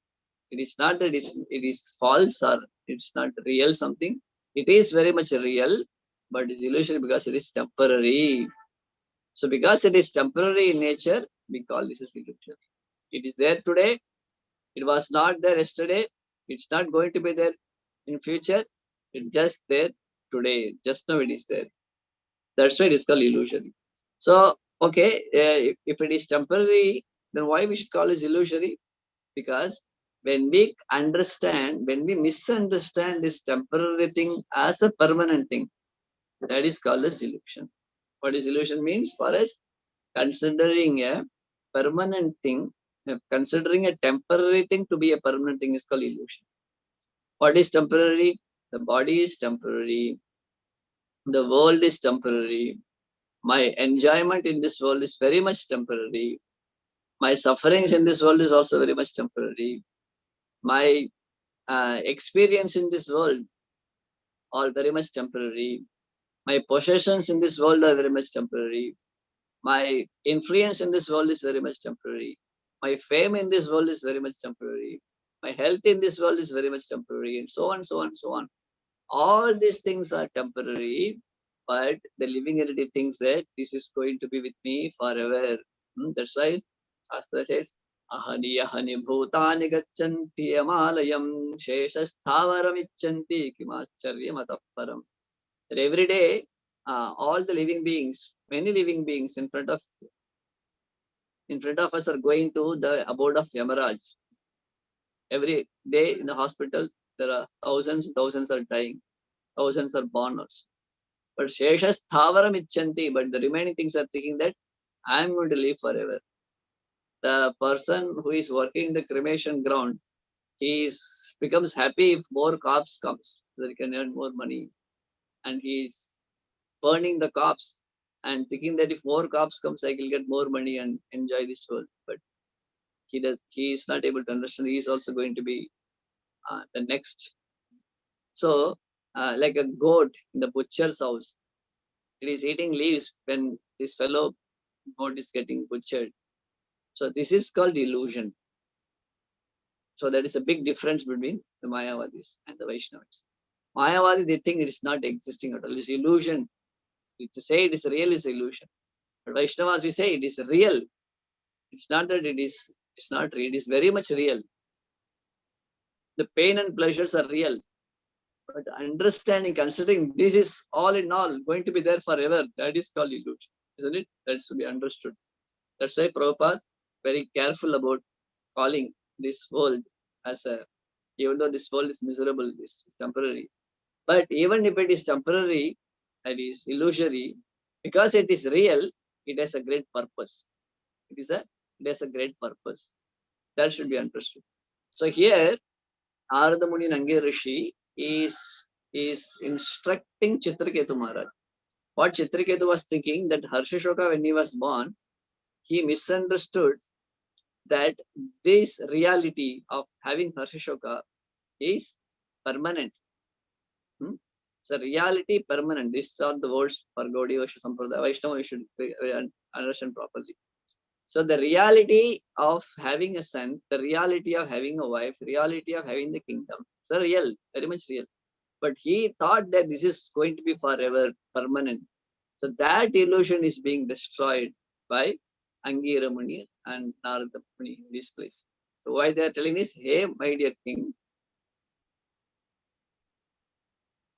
it is not that it is false or it's not real something. It is very much real, but it's illusory because it is temporary. So because it is temporary in nature, we call this as illusion. It is there today. It was not there yesterday. It's not going to be there in future. It's just there today. Just now it is there. That's why it is called illusory. So, okay, if it is temporary, then why we should call it illusory? Because when we misunderstand this temporary thing as a permanent thing, that is called as illusion. What is illusion means? For us, considering a permanent thing, considering a temporary thing to be a permanent thing is called illusion. What is temporary? The body is temporary. The world is temporary. My enjoyment in this world is very much temporary. My sufferings in this world is also very much temporary. My experience in this world are very much temporary. My possessions in this world are very much temporary. My influence in this world is very much temporary. My fame in this world is very much temporary. My health in this world is very much temporary, and so on, so on, so on. All these things are temporary, but the living entity thinks that this is going to be with me forever. That's why Shastra says, ahani ahani bhutani gacchanti amalayam sheshasthavaram icchanti kimacharya mataparam. That every day, all the living beings, many living beings in front of us are going to the abode of Yamaraj. Every day in the hospital, there are thousands and thousands are dying. Thousands are born also. But Sheshas Thavaram Icchanti, but the remaining things are thinking that I am going to live forever. The person who is working in the cremation ground, he becomes happy if more corpse comes, so that he can earn more money. And he is burning the corpse and thinking that if more corpse comes, I will get more money and enjoy this world. But he is not able to understand. He is also going to be the next. So, like a goat in the butcher's house, it is eating leaves when this fellow goat is getting butchered. So this is called illusion. So there is a big difference between the Mayavadis and the Vaishnavas. Mayavadi, they think it is not existing at all. It is illusion. To say it is real is illusion. But Vaishnavas, we say it is real. It's not that it's not real. It is very much real. The pain and pleasures are real. But understanding, considering this is all in all going to be there forever, that is called illusion, isn't it? That's to be understood. That's why Prabhupada very careful about calling this world as a, even though this world is miserable, this is temporary. But even if it is temporary, it is illusory, because it is real, it has a great purpose. It has a great purpose. That should be understood. So here, Narada Muni Nangi Rishi is instructing Chitraketu Maharaj. What Chitraketu was thinking, that Harshashoka, when he was born, he misunderstood that this reality of having Harshashoka is permanent. So reality permanent. These are the words for Gaudiya Vaishya Sampradaya. Vaishnava, you should understand properly. So the reality of having a son, the reality of having a wife, reality of having the kingdom, it's real, very much real. But he thought that this is going to be forever, permanent. So that illusion is being destroyed by Angira Muni and Narada Muni in this place. So why they are telling this? Hey, my dear king,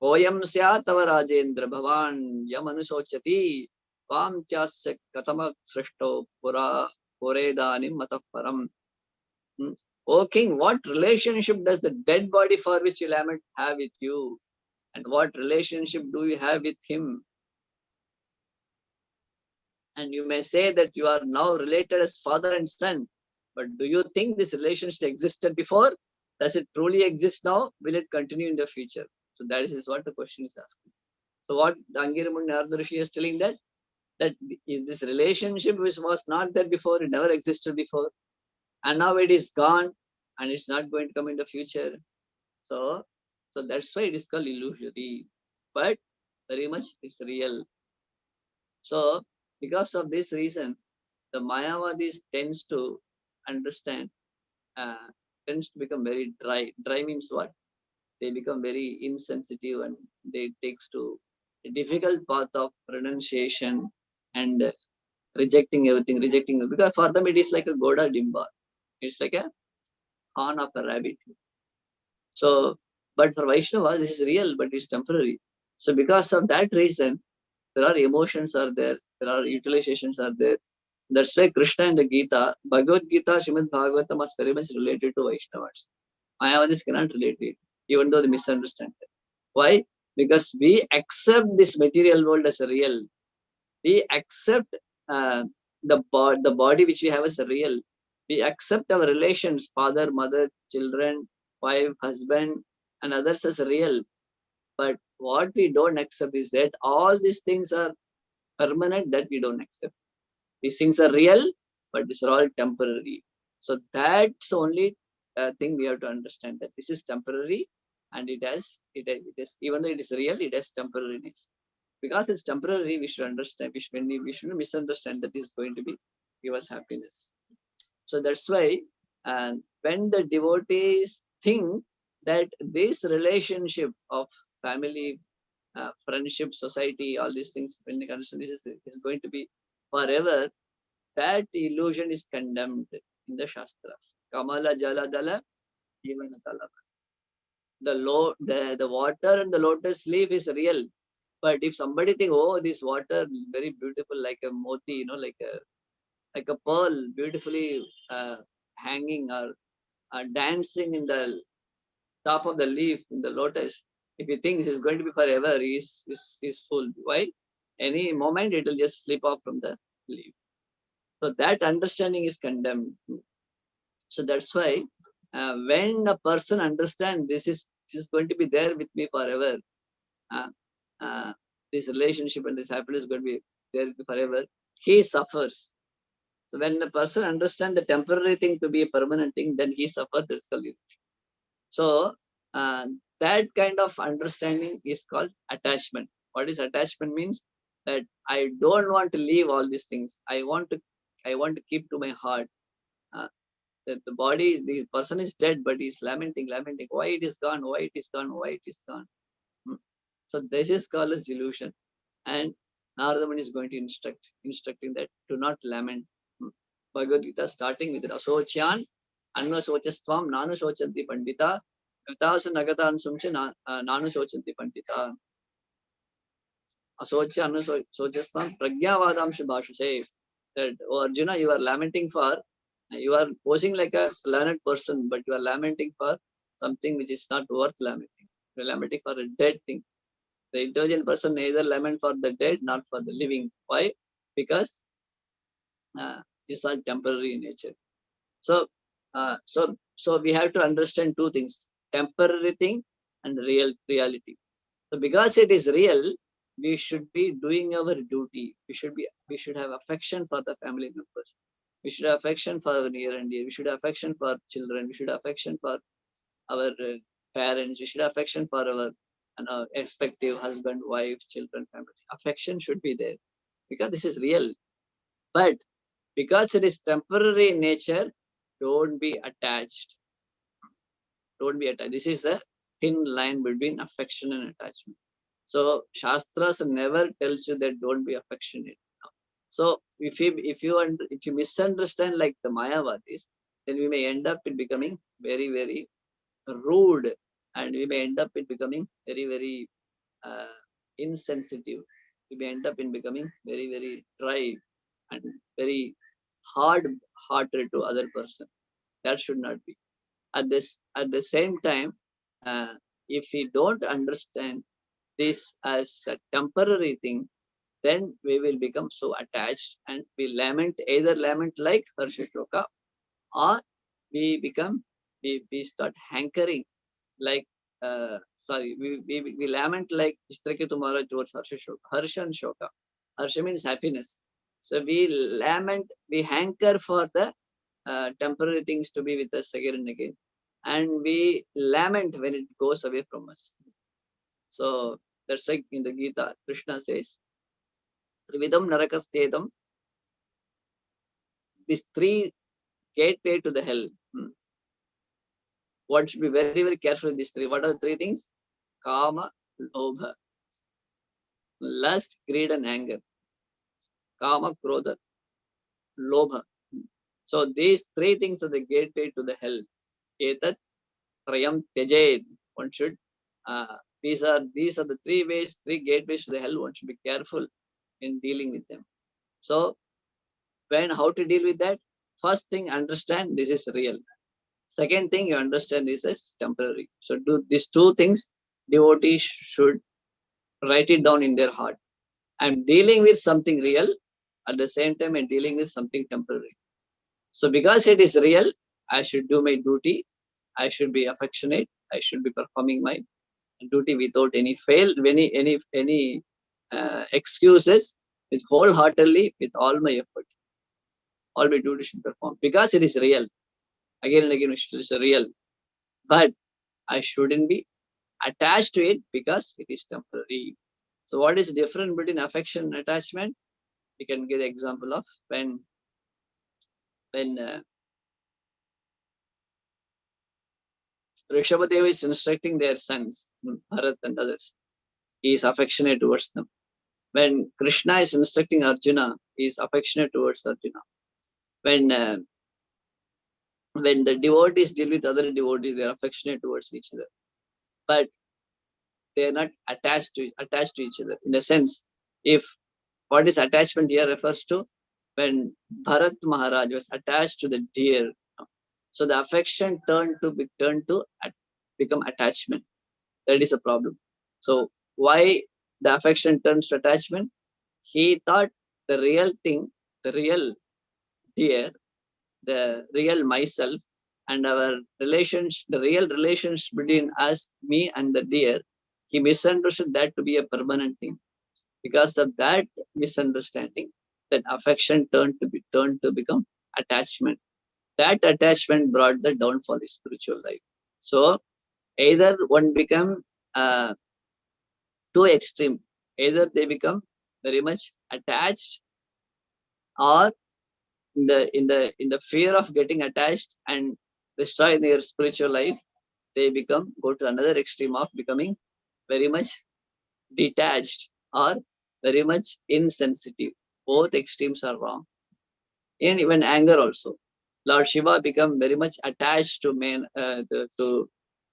Oyam sya tava Rajendra Bhavan Yamanusochati Vam chasya katama srishto pura puredanim mataparam. O king, what relationship does the dead body for which you lament have with you? And what relationship do you have with him? And you may say that you are now related as father and son, but do you think this relationship existed before? Does it truly exist now? Will it continue in the future? So that is what the question is asking. So what Angira Muni Narada Rishi is telling, that is this relationship which was not there before, it never existed before, and now it is gone and it's not going to come in the future. So that's why it is called illusory, but very much it's real. So because of this reason, the Mayavadis tends to understand, tends to become very dry. Dry means what? They become very insensitive and they takes to a difficult path of renunciation and rejecting everything, because for them it is like a Goda Dimba. It's like a horn of a rabbit. So, but for Vaishnava, this is real, but it's temporary. So because of that reason, there are emotions are there, there are utilizations are there. That's why Krishna in the Gita, Bhagavad Gita, Srimad Bhagavatam was very much related to Vaishnavas. Mayavadis cannot relate to it, even though they misunderstand it. Why? Because we accept this material world as a real. We accept the body which we have as a real. We accept our relations, father, mother, children, wife, husband, and others as real. But what we don't accept is that all these things are permanent, that we don't accept. These things are real, but these are all temporary. So that's the only thing we have to understand, that this is temporary, and it is even though it is real, it has temporariness. Because it's temporary, we should understand. We shouldn't misunderstand that is going to be give us happiness. So that's why when the devotees think that this relationship of family, friendship, society, all these things, when they understand this is going to be forever, that illusion is condemned in the Shastras. Kamala Jala Dala, Jivana Talava. The water and the lotus leaf is real. But if somebody think, oh, this water very beautiful, like a moti, like a pearl, beautifully hanging or dancing in the top of the leaf in the lotus, if he thinks it's going to be forever, he's full. Why? Any moment it will just slip off from the leaf. So that understanding is condemned. So that's why when a person understands this is going to be there with me forever, this relationship and this happiness is going to be there forever, he suffers. So when the person understands the temporary thing to be a permanent thing, then he suffers. That's called illusion. So that kind of understanding is called attachment. What is attachment means? That I don't want to leave all these things. I want to keep to my heart. That the body, the person is dead, but he's lamenting. Why it is gone? Why it is gone? Why it is gone? So this is called as delusion. And Narada Muni is going to instructing that do not lament. Bhagavad Gita starting with Asocyan, Anvasochastvam, Nanu Sochanti Pandita, Gatasu Nagatan Sumcha, Nanu Sochanti Pandita. Asocya, Anvasochastvam, Pragyavadam Shubhashase. That, oh Arjuna, you are lamenting for, you are posing like a learned person, but you are lamenting for something which is not worth lamenting. You are lamenting for a dead thing. The intelligent person neither lament for the dead nor for the living. Why? Because it's all temporary in nature. So, so we have to understand two things: temporary thing and reality. So, because it is real, we should be doing our duty. We should have affection for the family members. We should have affection for our near and dear. We should have affection for children. We should have affection for our parents. We should have affection for our respective husband, wife, children, family. Affection should be there because this is real. But because it is temporary in nature, don't be attached. Don't be attached. This is a thin line between affection and attachment. So Shastras never tells you that don't be affectionate. So if you misunderstand like the Mayavadis, then we may end up in becoming very, very rude, and we may end up in becoming very, very insensitive. We may end up in becoming very, very dry and very hard-hearted to other person. That should not be. At the same time, if we don't understand this as a temporary thing, then we will become so attached and we either lament like Harsha-shoka, or we start hankering like we lament like Ishtrake Tumara towards Harsha and Shoka. Harsha means happiness. So we lament, we hanker for the temporary things to be with us again and again. And we lament when it goes away from us. So that's like in the Gita, Krishna says, Trividam Narakastedam, these three gateway to the hell. One should be very, very careful in these three. What are the three things? Kama, Lobha, lust, greed, and anger. Kama, Krodha, Lobha. So these three things are the gateway to the hell. Etat, Trayam, Tejed. One should These are the three ways, three gateways to the hell. One should be careful in dealing with them. So how to deal with that? First thing, understand this is real. Second thing, you understand this is temporary. So do these two things, devotees should write it down in their heart. I'm dealing with something real. At the same time, I'm dealing with something temporary. So because it is real, I should do my duty. I should be affectionate. I should be performing my duty without any excuses, with wholeheartedly, with all my effort. All my duty should perform because it is real. Again and again, it is real. But I shouldn't be attached to it because it is temporary. So what is the difference between affection and attachment? You can give the example of when Rishabhadeva is instructing their sons, Bharat and others. He is affectionate towards them. When Krishna is instructing Arjuna, he is affectionate towards Arjuna. When the devotees deal with other devotees, they are affectionate towards each other. But they are not attached to each other. In a sense, if what is attachment here refers to when Bharat Maharaj was attached to the deer, so the affection turned to become attachment. That is a problem. So why the affection turns to attachment? He thought the real thing, the real deer, the real myself, and our relations, the real relations between us, me and the deer, he misunderstood that to be a permanent thing. Because of that misunderstanding, that affection turned to become attachment. That attachment brought the downfall of spiritual life. So either one become too extreme, either they become very much attached, or in the fear of getting attached and destroy their spiritual life, they go to another extreme of becoming very much detached or very much insensitive. Both extremes are wrong. And even anger also. Lord Shiva become very much attached to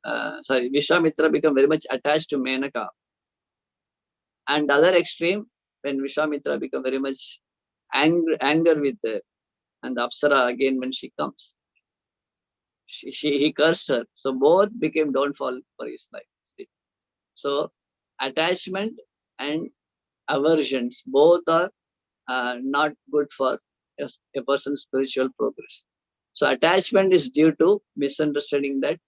Vishwamitra become very much attached to Menaka. And the other extreme, when Vishwamitra become very much anger with and the Apsara again when she comes. He cursed her. So both became downfall for his life. So attachment and aversions, both are not good for a person's spiritual progress. So attachment is due to misunderstanding that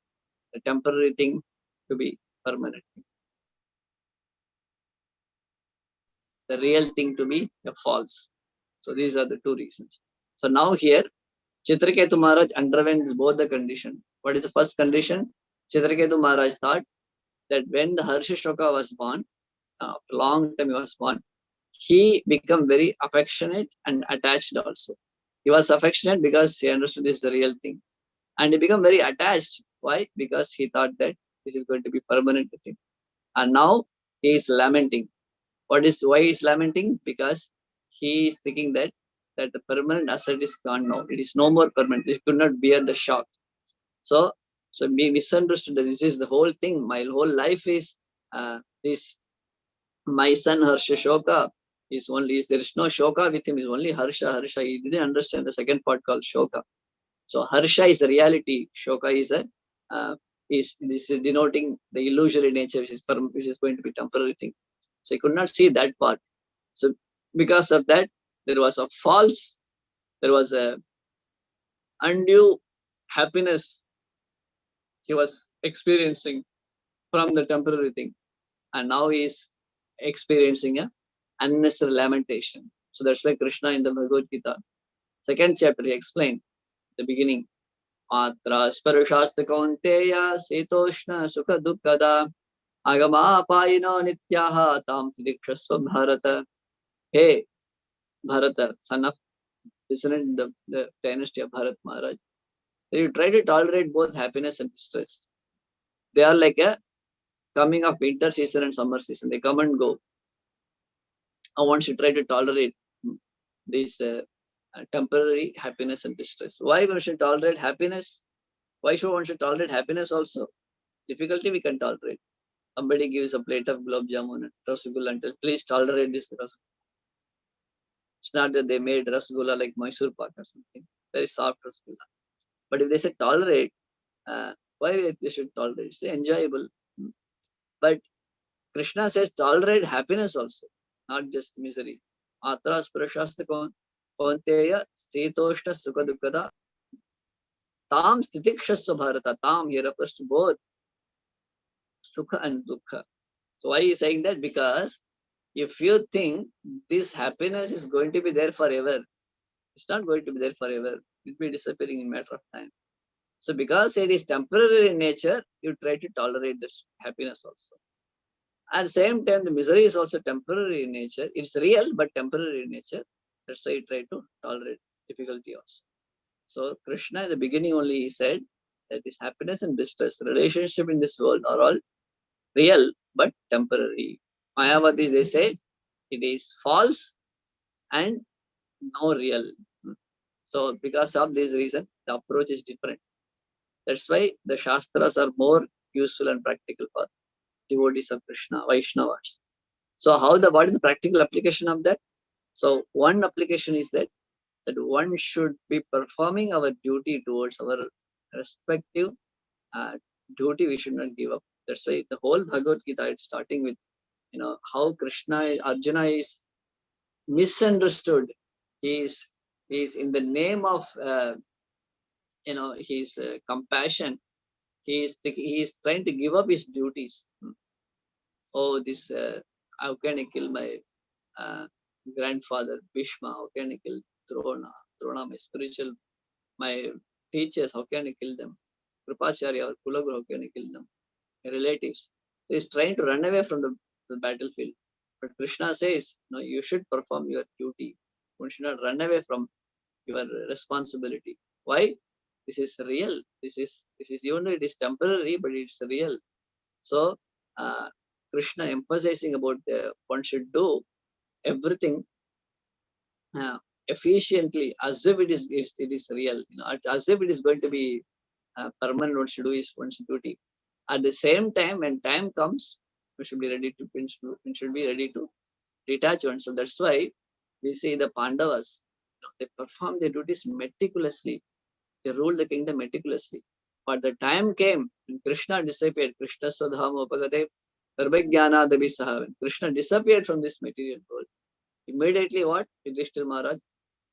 the temporary thing to be permanent. The real thing to be a false. So these are the two reasons. So now here, Chitraketu Maharaj underwent both the condition. What is the first condition? Chitraketu Maharaj thought that when the Harsha Shoka was born, long time he was born, he became very affectionate and attached also. He was affectionate because he understood this is the real thing. And he became very attached. Why? Because he thought that this is going to be permanent thing. And now he is lamenting. Why he is lamenting? Because he is thinking that the permanent asset is gone now. It is no more permanent. It could not bear the shock. So we misunderstood that this is the whole thing. My whole life is this. My son Harsha Shoka is only, there is no Shoka with him, is only Harsha. He didn't understand the second part called Shoka. So Harsha is a reality. Shoka is this is denoting the illusory nature, which is going to be temporary thing. So he could not see that part. So because of that, there was a undue happiness he was experiencing from the temporary thing. And now he is experiencing a unnecessary lamentation. So that's why Krishna in the Bhagavad Gita, second chapter, he explained the beginning. Matra sparashasta kaunteya setoshna sukha dukkada agama apayino nityaha tam tidikshasva bharata. Hey, Bharata, son of descendant the dynasty of Bharat Maharaj, you try to tolerate both happiness and distress. They are like a coming of winter season and summer season. They come and go. And once you try to tolerate this temporary happiness and distress. Why one should tolerate happiness? Why should one should tolerate happiness also? Difficulty we can tolerate. Somebody gives a plate of gulab jamun and rasgulla and tells, please tolerate this rasgulla. It's not that they made rasgulla like Mysore pak or something, very soft rasgulla. But if they say tolerate, why they should tolerate? It's enjoyable. But Krishna says tolerate happiness also, not just misery. Atra sprashasta konteya setoshta sukha dukkada tam stitikshasva bharata. Tam here refers to both sukha and dukkha. So why is saying that? Because if you think this happiness is going to be there forever, it's not going to be there forever. It will be disappearing in a matter of time. So because it is temporary in nature, you try to tolerate this happiness also. At the same time, the misery is also temporary in nature. It's real, but temporary in nature. That's why you try to tolerate difficulty also. So Krishna in the beginning only he said that this happiness and distress, relationship in this world are all real, but temporary. Mayavadis, they say it is false and no real. So because of this reason, the approach is different. That's why the Shastras are more useful and practical for devotees of Krishna, Vaishnavas. So what is the practical application of that? So one application is that one should be performing our duty towards our respective duty. We should not give up. That's why the whole Bhagavad Gita is starting with, how Arjuna is misunderstood. He is in the name of, his compassion. He is trying to give up his duties. Oh, this, how can I kill my grandfather Bhishma? How can I kill Drona, my spiritual, my teachers? How can I kill them? Kripacharya or Kulaguru, how can I kill them? My relatives. He is trying to run away from the battlefield. But Krishna says, no, you should perform your duty. You should not run away from your responsibility. Why? This is real. This is even though it is temporary, but it's real. So Krishna emphasizing about one should do everything efficiently, as if it is real. As if it is going to be permanent. One should do is one's duty. At the same time, when time comes, we should be ready to detach oneself. That's why we see the Pandavas. They perform their duties meticulously. They rule the kingdom meticulously. But the time came when Krishna disappeared. Krishna Swadhama Upagate Sarvajnana Davisaha. When Krishna disappeared from this material world, immediately what? Yudhishthira Maharaj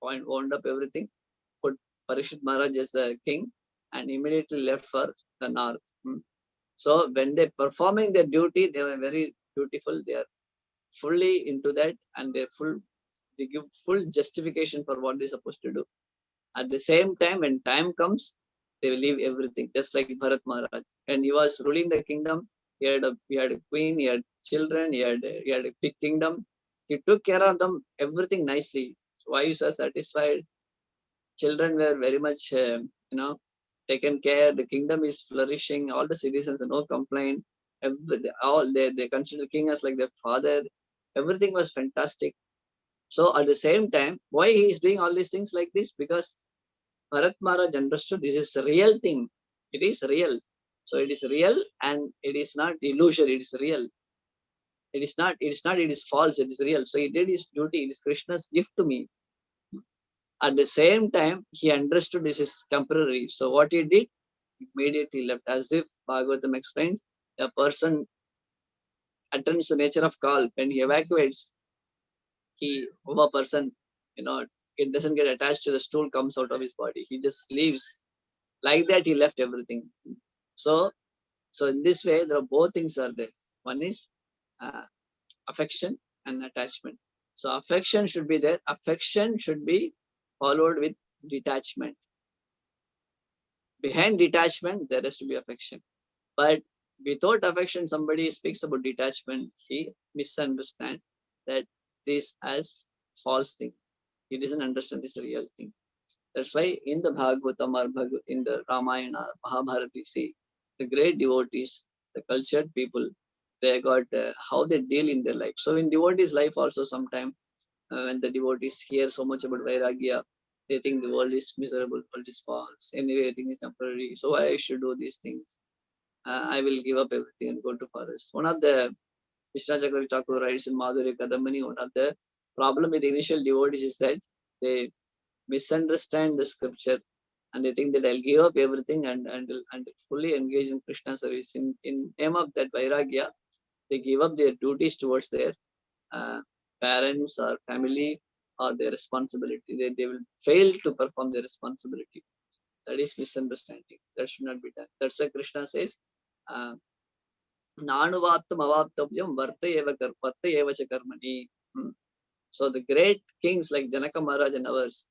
wound up everything, put Parikshit Maharaj as the king, and immediately left for the north. So when they performing their duty, they were very beautiful. They are fully into that, and they give full justification for what they're supposed to do. At the same time, when time comes, they will leave everything, just like Bharat Maharaj. And he was ruling the kingdom. He had a queen, he had children, he had a big kingdom. He took care of them, everything nicely. So wives were satisfied. Children were very much, taken care. The kingdom is flourishing. All the citizens, no complaint. They consider the king as like their father. Everything was fantastic. So at the same time, why he is doing all these things like this? Because Bharat Maharaj understood this is a real thing. It is real. So it is real and it is not illusion. It is real. It is false. It is real. So he did his duty. It is Krishna's gift to me. At the same time, he understood this is temporary. So what he did, immediately left, as if Bhagavatam explains, a person attends the nature of call. When he evacuates, a person, it doesn't get attached to the stool, comes out of his body. He just leaves. Like that, he left everything. So in this way, there are both things are there. One is affection and attachment. So affection should be there. Affection should be followed with detachment. Behind detachment, there has to be affection. But without affection, somebody speaks about detachment, he misunderstands that this as false thing. He doesn't understand this real thing. That's why in the Bhagavatam or in the Ramayana, Mahabharata, we see the great devotees, the cultured people, they got how they deal in their life. So in devotees' life also sometimes when the devotees hear so much about Vairagya, they think the world is miserable, world is false, anyway, everything is temporary. So why I should do these things? I will give up everything and go to forest. One of the Vishnu Chakravarti Thakur writes in Madhurya Kadambini, one of the problem with initial devotees is that they misunderstand the scripture and they think that I'll give up everything and fully engage in Krishna service. In name of that Vairagya, they give up their duties towards their parents or family or their responsibility. They will fail to perform their responsibility. That is misunderstanding. That should not be done. That's why Krishna says, Nanuvaptam avaptavyam varta evacha karmani. So the great kings like Janaka Maharaj and others,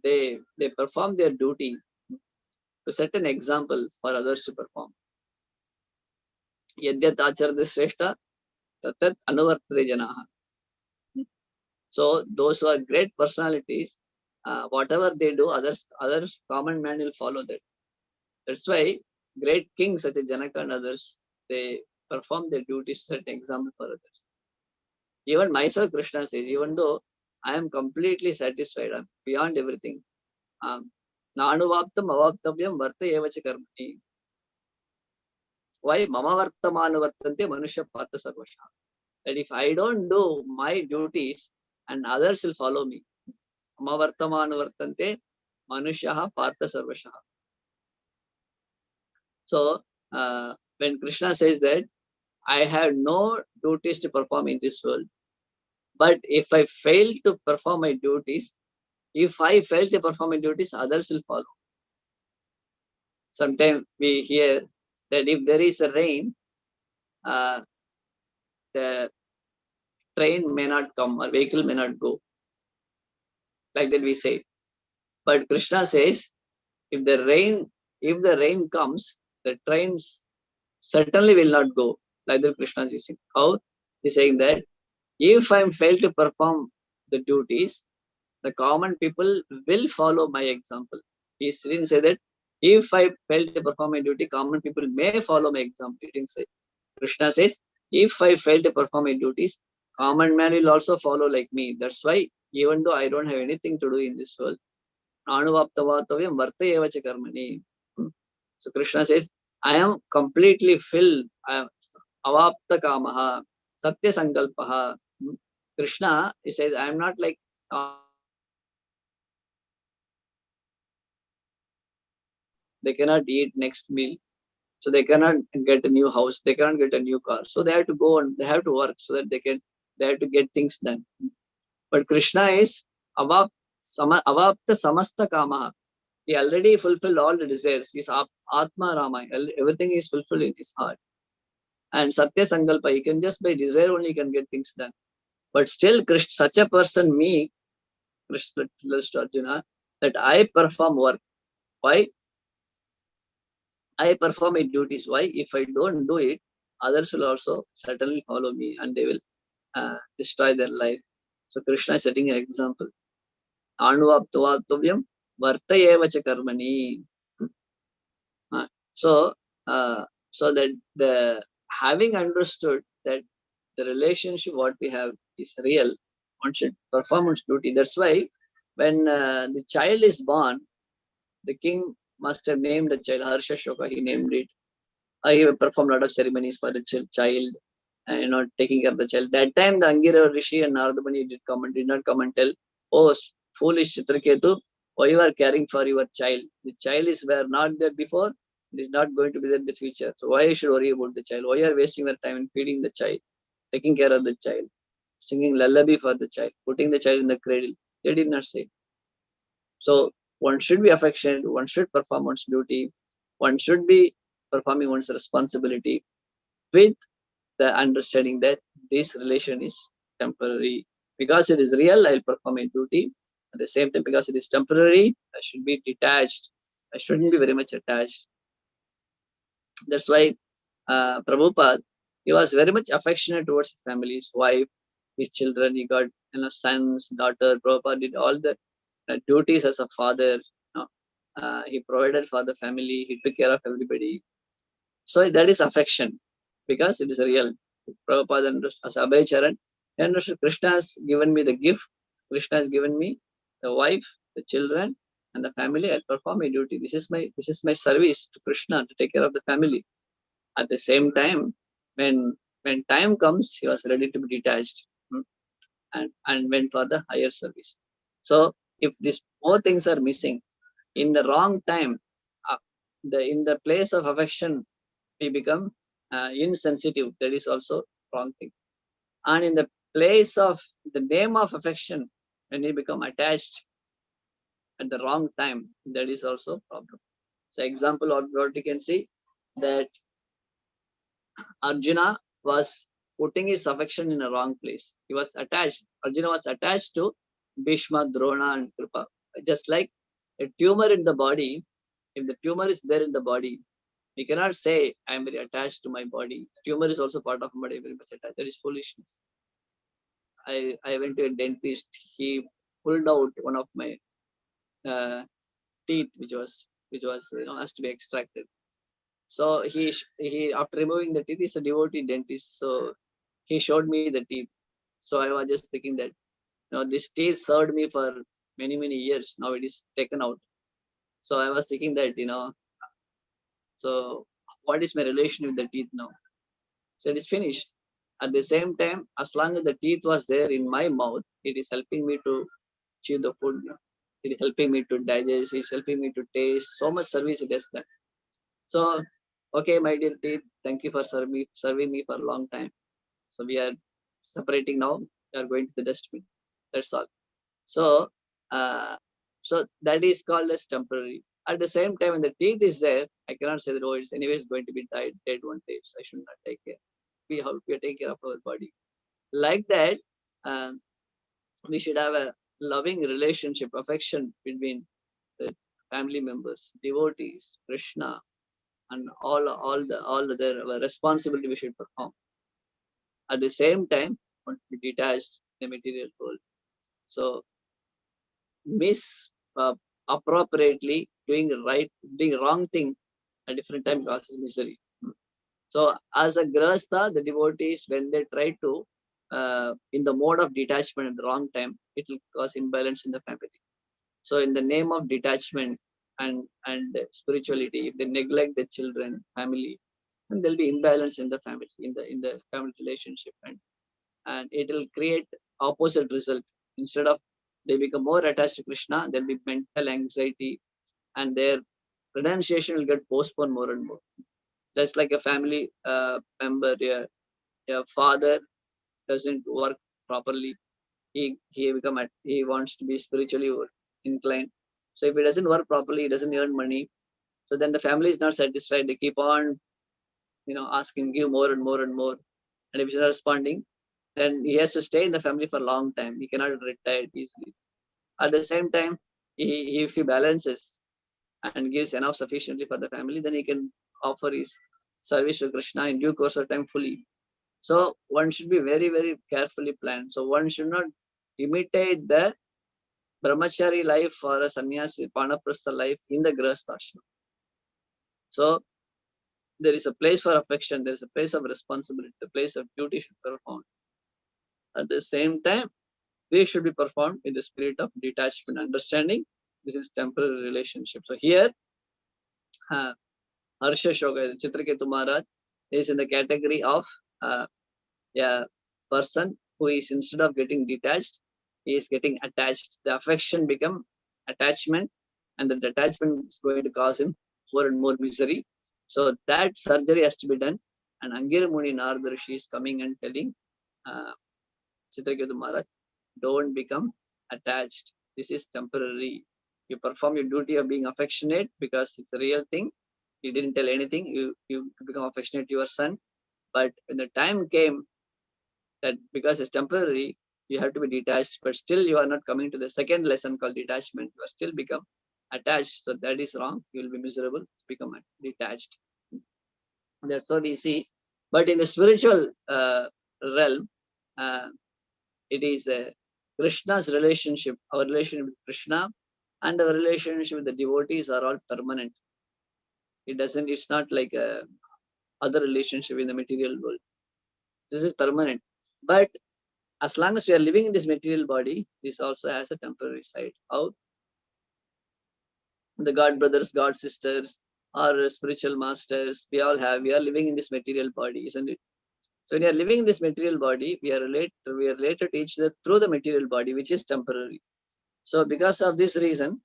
they perform their duty to set an example for others to perform. Yadyat acharati shrestha tatat anuvartate janaha. So those who are great personalities, whatever they do, others common man will follow that. That's why great kings such as Janaka and others, they perform their duties to set an example for others. Even myself, Krishna says, even though I am completely satisfied, I'm beyond everything. Nanuvaptam avaptavyam varta evacha karmani. Why? Mama vartamanu vartante manusya partha sarvasha. That if I don't do my duties and others will follow me. Mama vartamanu vartante manusya partha sarvasha. So when Krishna says that I have no duties to perform in this world, but if I fail to perform my duties, others will follow. Sometimes we hear that if there is a rain, the train may not come or vehicle may not go. Like that we say. But Krishna says, if the rain comes, the trains certainly will not go. Like that Krishna is using. How? He's saying that if I fail to perform the duties, the common people will follow my example. He didn't say that if I fail to perform my duty, common people may follow my example. He didn't say. Krishna says, if I fail to perform my duties, common man will also follow like me. That's why, even though I don't have anything to do in this world, Nanuvaptavatavyam varta evacha karmani. So Krishna says, I am completely filled. I am avapta kamaha, satya sankalpaha. Krishna, he says, I am not like they cannot eat next meal, so they cannot get a new house, they cannot get a new car, so they have to go and they have to work so that they have to get things done. But Krishna is avapta samasta kamaha. He already fulfilled all the desires. He's Atma Rama. Everything is fulfilled in his heart. And Satya Sankalpa, he can just by desire only can get things done. But still, such a person, me, Krishna tells to Arjuna, that I perform work. Why? I perform my duties. Why? If I don't do it, others will also certainly follow me and they will destroy their life. So Krishna is setting an example. Anuvaptavatavyam varta evacha karmani. So that the having understood that the relationship what we have is real, one should perform one's duty. That's why when the child is born, the king must have named the child Harsha Shoka. He named it. He performed a lot of ceremonies for the child, and taking care of the child. That time the Angira Rishi and Narada Muni did not come and tell, oh foolish Chitraketu, why you are caring for your child? The child were not there before. It is not going to be there in the future. So why you should worry about the child? Why you are wasting your time in feeding the child, taking care of the child, singing lullaby for the child, putting the child in the cradle? They did not say. So one should be affectionate. One should perform one's duty. One should be performing one's responsibility with the understanding that this relation is temporary. Because it is real, I'll perform my duty. At the same time, because it is temporary, I should be detached. I shouldn't be very much attached. That's why Prabhupada, he was very much affectionate towards his family, his wife, his children. He got sons, daughter. Prabhupada did all the duties as a father. He provided for the family. He took care of everybody. So that is affection, because it is real. Prabhupada understood, as Abhay Charan, he understood Krishna has given me the gift. Krishna has given me the wife, the children, and the family, I'll perform my duty. This is my service to Krishna, to take care of the family. At the same time, when time comes, he was ready to be detached, and went for the higher service. So if these four things are missing in the wrong time, in the place of affection, we become insensitive. That is also wrong thing. And in the place of the name of affection, when we become attached at the wrong time, that is also problem. So example of what you can see, that Arjuna was putting his affection in a wrong place. He was attached. Arjuna was attached to Bhishma, Drona, and Kripa. Just like a tumor in the body, if the tumor is there in the body, we cannot say I am very attached to my body. Tumor is also part of my body, very much attached. That is foolishness. I went to a dentist. He pulled out one of my teeth, which was has to be extracted. So he after removing the teeth, he's a devotee dentist. So he showed me the teeth. So I was just thinking that this teeth served me for many years. Now it is taken out. So I was thinking that so what is my relation with the teeth now? So it is finished. At the same time, as long as the teeth was there in my mouth, it is helping me to chew the food. It is helping me to digest. It's helping me to taste. So much service it has done. So, okay, my dear teeth, thank you for serving me for a long time. So we are separating now. We are going to the dustbin. That's all. So, so that is called as temporary. At the same time, when the teeth is there, I cannot say that it's anyways going to be dead one day. So I should not take care. We take care of our body. Like that, we should have a loving relationship, affection between the family members, devotees, Krishna, and all the responsibility we should perform. At the same time, want to be detached in the material world. So appropriately doing wrong thing at different time causes misery. So as a grahastha, the devotees, when they try to in the mode of detachment at the wrong time, it will cause imbalance in the family. So in the name of detachment and spirituality, if they neglect the children, family, and there'll be imbalance in the family, in the family relationship, and it will create opposite result. Instead of they become more attached to Krishna, there'll be mental anxiety, and their renunciation will get postponed more and more. Just like a family member, a father doesn't work properly. He wants to be spiritually inclined. So if he doesn't work properly, he doesn't earn money. So then the family is not satisfied. They keep on, asking, give more and more and more. And if he's not responding, then he has to stay in the family for a long time. He cannot retire easily. At the same time, if he balances and gives enough sufficiently for the family, then he can offer his service to Krishna in due course of time fully. So one should be very, very carefully planned. So one should not imitate the brahmachari life or a sannyasi panaprastha life in the grahastha ashrama. So there is a place for affection, there is a place of responsibility, the place of duty should be performed. At the same time, they should be performed in the spirit of detachment, understanding this is temporary relationship. So here, Harsha Shoga, Chitraketu Maharaj is in the category of a person who is, instead of getting detached, he is getting attached. The affection become attachment, and the detachment is going to cause him more and more misery. So that surgery has to be done. And Angira Muni Narada Rishi is coming and telling Chitraketu Maharaj, don't become attached. This is temporary. You perform your duty of being affectionate because it's a real thing. You didn't tell anything. You become affectionate to your son. But when the time came that because it's temporary, you have to be detached, but still you are not coming to the second lesson called detachment. You are still become attached. So that is wrong. You will be miserable. Become detached. That's what we see. But in the spiritual realm, it is Krishna's relationship, our relationship with Krishna and our relationship with the devotees are all permanent. It's not like other relationship in the material world. This is permanent. But as long as we are living in this material body, this also has a temporary side. How? the God brothers, God sisters, or spiritual masters. We all have. We are living in this material body, isn't it? So when we are living in this material body, we are related to each other through the material body, which is temporary. So because of this reason,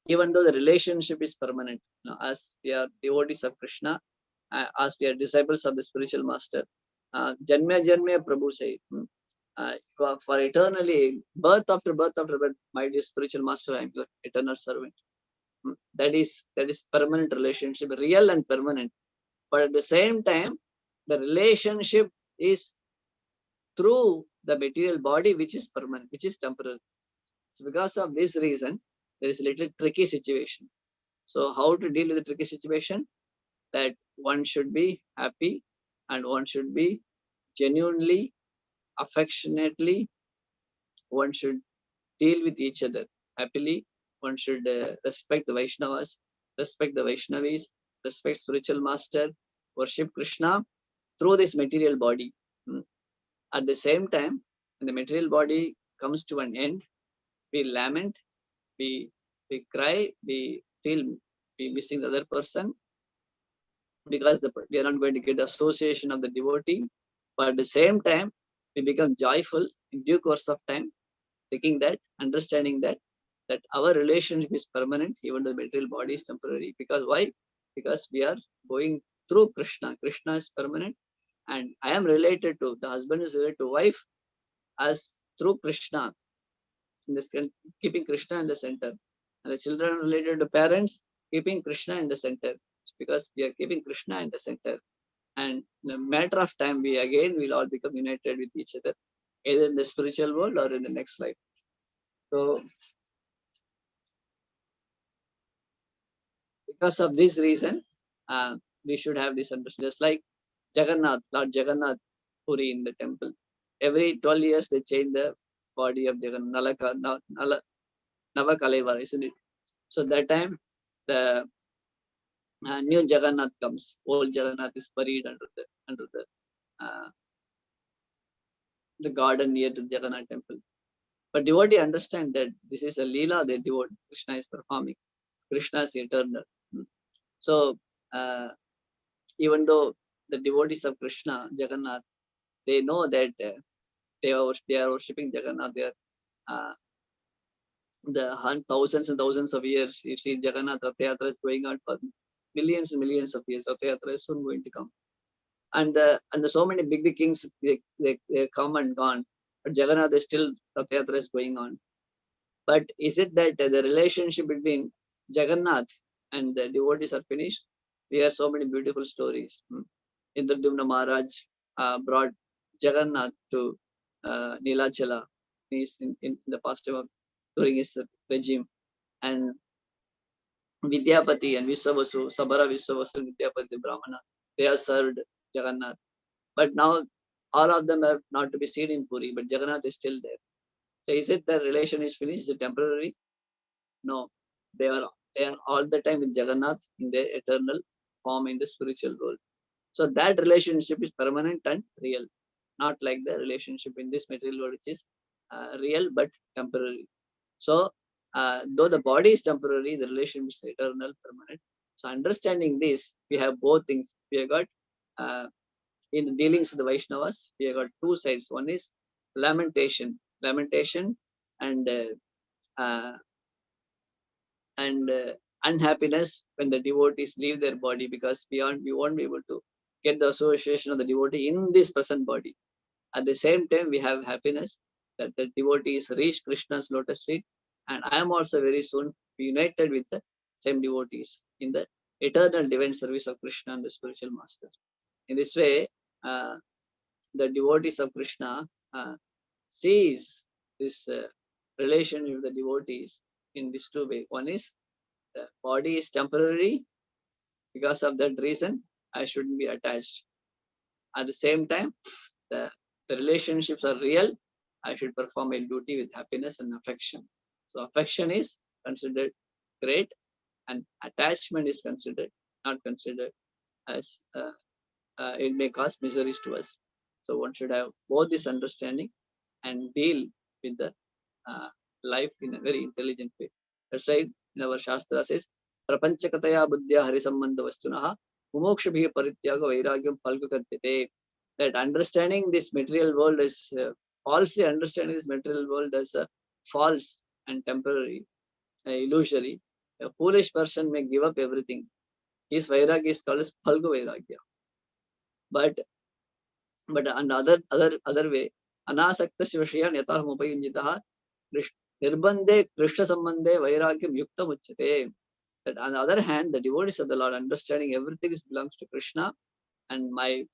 even though the relationship is permanent, as we are devotees of Krishna, as we are disciples of the spiritual master, Janma Janma Prabhu say, for eternally, birth after birth after birth, my dear spiritual master, I am your eternal servant. That is permanent relationship, real and permanent. But at the same time, the relationship is through the material body, which is permanent, which is temporary. So because of this reason, there is a little tricky situation. So how to deal with the tricky situation? That one should be happy and one should be genuinely, affectionately, one should deal with each other happily. One should respect the Vaishnavas, respect the Vaishnavis, respect spiritual master, worship Krishna through this material body. At the same time, when the material body comes to an end, we lament, we cry, we feel we missing the other person because we are not going to get the association of the devotee. But at the same time, we become joyful in due course of time, thinking that, understanding that our relationship is permanent, even though the material body is temporary. Because why? Because we are going through Krishna. Krishna is permanent, and I am related to, the husband is related to wife as through Krishna, in this, keeping Krishna in the center. And the children are related to parents, keeping Krishna in the center. Because we are keeping Krishna in the center. And in a matter of time, we again will all become united with each other, either in the spiritual world or in the next life. So because of this reason, we should have this understanding. Just like Jagannath, Lord Jagannath Puri in the temple. Every 12 years they change the body of Jagannath, Navakaleva, isn't it? So that time the new Jagannath comes. Old Jagannath is buried under the garden near to Jagannath temple. But devotee understand that this is a Leela that devotee Krishna is performing. Krishna is eternal. So even though the devotees of Krishna, Jagannath, they know that they are worshipping Jagannath. They are thousands and thousands of years. You see, Jagannath Rath Yatra is going on for millions and millions of years. Rath Yatra is soon going to come, and so many big kings they come and gone, but Jagannath is still, Rath Yatra is going on. But is it that the relationship between Jagannath and the devotees are finished? We have so many beautiful stories. Indradyumna Maharaj brought Jagannath to Nilachala. He's in the past time during his regime. And Vidyapati and Viswavasu, Sabara Viswavasu and Vidyapati Brahmana, they have served Jagannath. But now all of them are not to be seen in Puri, but Jagannath is still there. So is it the relation is finished? Is it temporary? No. They are all the time with Jagannath in their eternal form in the spiritual world. So that relationship is permanent and real, not like the relationship in this material world, which is real but temporary. So though the body is temporary, the relationship is eternal, permanent. So understanding this, we have both things. We have got in the dealings with the Vaishnavas, we have got two sides. One is lamentation and unhappiness when the devotees leave their body, because we won't be able to get the association of the devotee in this present body. At the same time, we have happiness that the devotees reach Krishna's lotus feet, and I am also very soon united with the same devotees in the eternal divine service of Krishna and the spiritual master. In this way, the devotees of Krishna sees this relation with the devotees in these two ways. One is the body is temporary. Because of that reason, I shouldn't be attached. At the same time, the relationships are real. I should perform my duty with happiness and affection. So affection is considered great, and attachment is not considered as it may cause miseries to us. So one should have both this understanding and deal with the life in a very intelligent way. That's like in our Shastra says, Prapanchakataya buddhya harisambandha vastunaha mumokshubhi parityaga vairagyam palgukatyate. That understanding this material world is falsely understanding this material world as a false and temporary, illusory. A foolish person may give up everything. His vairagya is called as Phalgu Vairagya. But on the other way, anasaktasya vishyan yataham upayunjitaha nirbandhe krishna sambandhe vairagyam yuktam uchyate. That on the other hand, the devotees of the Lord understanding everything belongs to Krishna, and my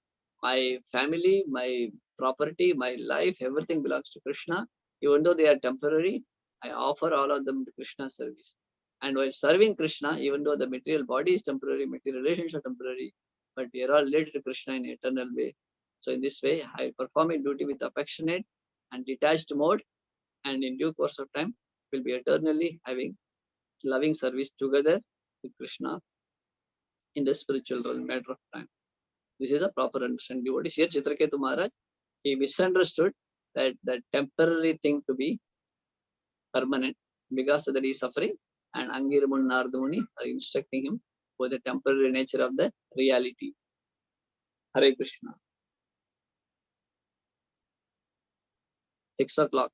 family, my property, my life, everything belongs to Krishna. Even though they are temporary, I offer all of them to Krishna's service. And while serving Krishna, even though the material body is temporary, material relations are temporary, but we are all related to Krishna in eternal way. So in this way, I perform my duty with affectionate and detached mode, and in due course of time, will be eternally having loving service together with Krishna in the spiritual matter of time. This is a proper understanding. Devotees here, Chitraketu Maharaj, he misunderstood that temporary thing to be permanent, because that he is suffering, and Angiramun Nardamuni are instructing him for the temporary nature of the reality. Hare Krishna. 6 o'clock.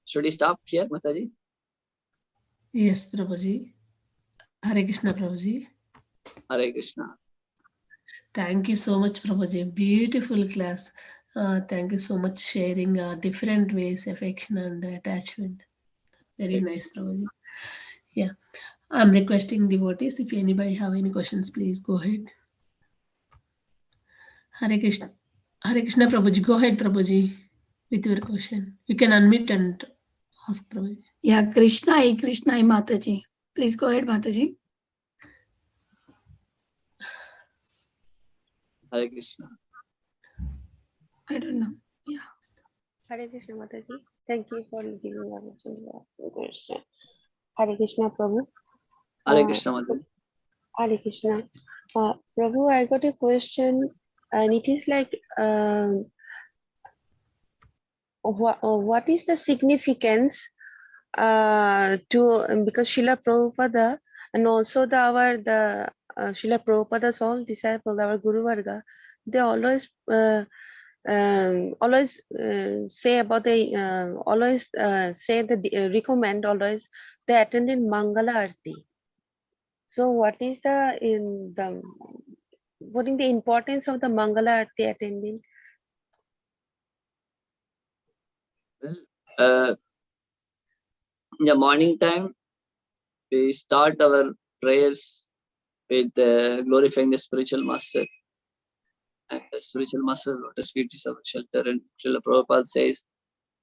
Should we stop here, Mataji? Yes, Prabhuji. Hare Krishna, Prabhuji. Hare Krishna. Thank you so much, Prabhuji. Beautiful class. Thank you so much sharing different ways, affection and attachment. Very nice, Prabhuji. Yeah. I'm requesting devotees, if anybody have any questions, please go ahead. Hare Krishna. Hare Krishna, Prabhuji. Go ahead, Prabhuji, with your question. You can unmute and ask, Prabhuji. Yeah, Krishna, Mataji. Please go ahead, Mataji. Hare Krishna. I don't know. Yeah. Hare Krishna, Mataji. Thank you for giving the question. Hare Krishna, Prabhu. Hare Krishna, Mataji. Hare Krishna. Prabhu, I got a question, and it is like, what is the significance because Srila Prabhupada and also the Srila Prabhupada's all disciples, our Guru Varga, they always say about recommend always they attend in Mangala Arti. So what is the importance of the Mangala Arti attending? Well, in the morning time, we start our prayers with glorifying the spiritual master. And the spiritual master lotus feet is our shelter. And Srila Prabhupada says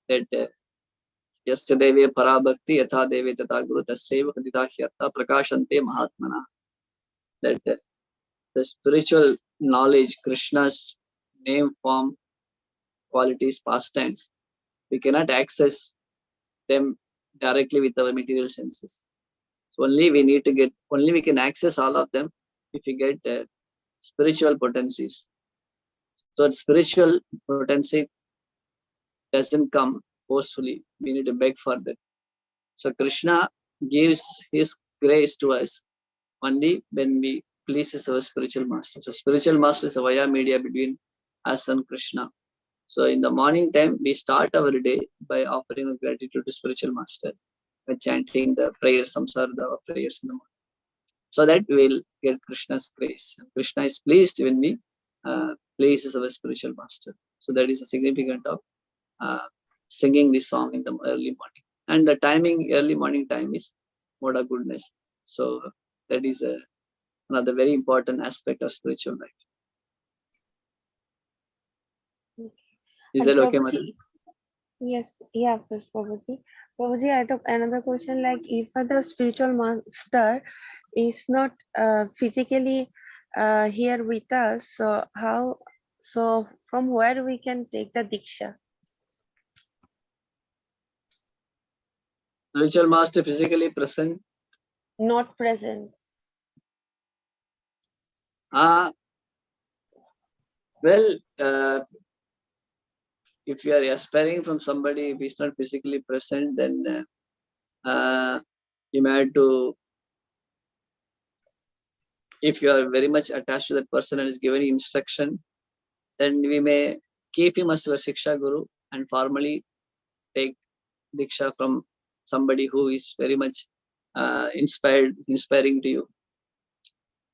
that Yastadeve Parabhakti Yatha Deve Tata Guru Tasseva Kaditahyata Prakashante Mahatmana. That the spiritual knowledge, Krishna's name, form, qualities, pastimes, we cannot access them directly with our material senses. So only we can access all of them if we get spiritual potencies. So spiritual potency doesn't come forcefully. We need to beg for that. So Krishna gives his grace to us only when we pleases our spiritual master. So spiritual master is a via media between us and Krishna. So in the morning time, we start our day by offering a gratitude to spiritual master, by chanting the prayers, samsara prayers in the morning, so that we will get Krishna's grace. And Krishna is pleased when we pleases our spiritual master. So that is a significant of singing this song in the early morning. And the timing, early morning time, is mode of goodness. So that is another very important aspect of spiritual life. Is that okay, Madam? Yes, yeah, please, Prabhuji. Prabhuji, I have another question, like if the spiritual master is not physically here with us, so from where we can take the Diksha? Spiritual master physically present? Not present. Well, if you are aspiring from somebody, if he's not physically present, then you may have to, if you are very much attached to that person and is given instruction, then we may keep him as your Shiksha Guru and formally take Diksha from somebody who is very much inspiring to you.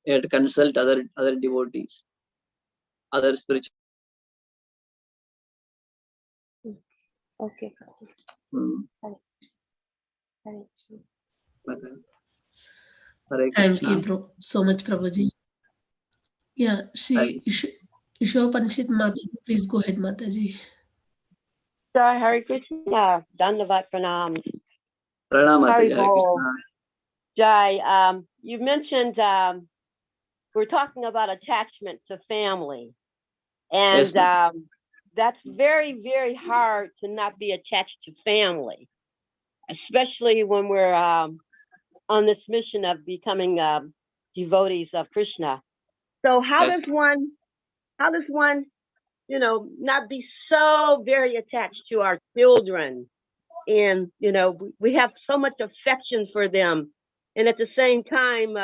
You have to consult other devotees, other spiritual. Okay. Hare Thank you, Krishna. so much, Prabhuji. Yeah, Ishopanishit Mataji, please go ahead, Mataji. Sir, Hare Krishna, Dandavat Pranam. Pranam Mataji, Hare Haribol. Krishna. Jai, you mentioned we're talking about attachment to family. And Yes, that's very, very hard to not be attached to family, especially when we're on this mission of becoming devotees of Krishna. So how Yes. does one, not be so very attached to our children? And, we have so much affection for them. And at the same time,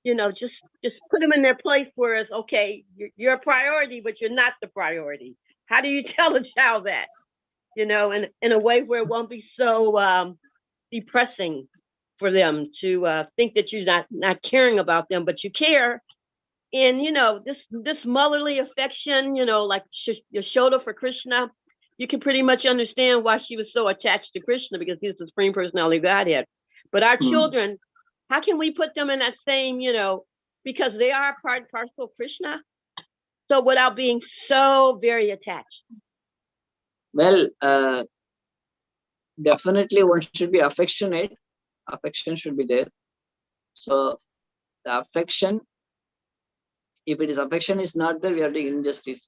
just put them in their place where it's okay, you're a priority, but you're not the priority. How do you tell a child that? In a way where it won't be so depressing for them to think that you're not caring about them, but you care. And this motherly affection, like Yashoda for Krishna, you can pretty much understand why she was so attached to Krishna, because he's the Supreme Personality of Godhead. But our children, how can we put them in that same, because they are part and parcel of Krishna, so without being so very attached? Well, definitely one should be affectionate. Affection should be there. So the affection, if it is affection is not there, we are doing injustice.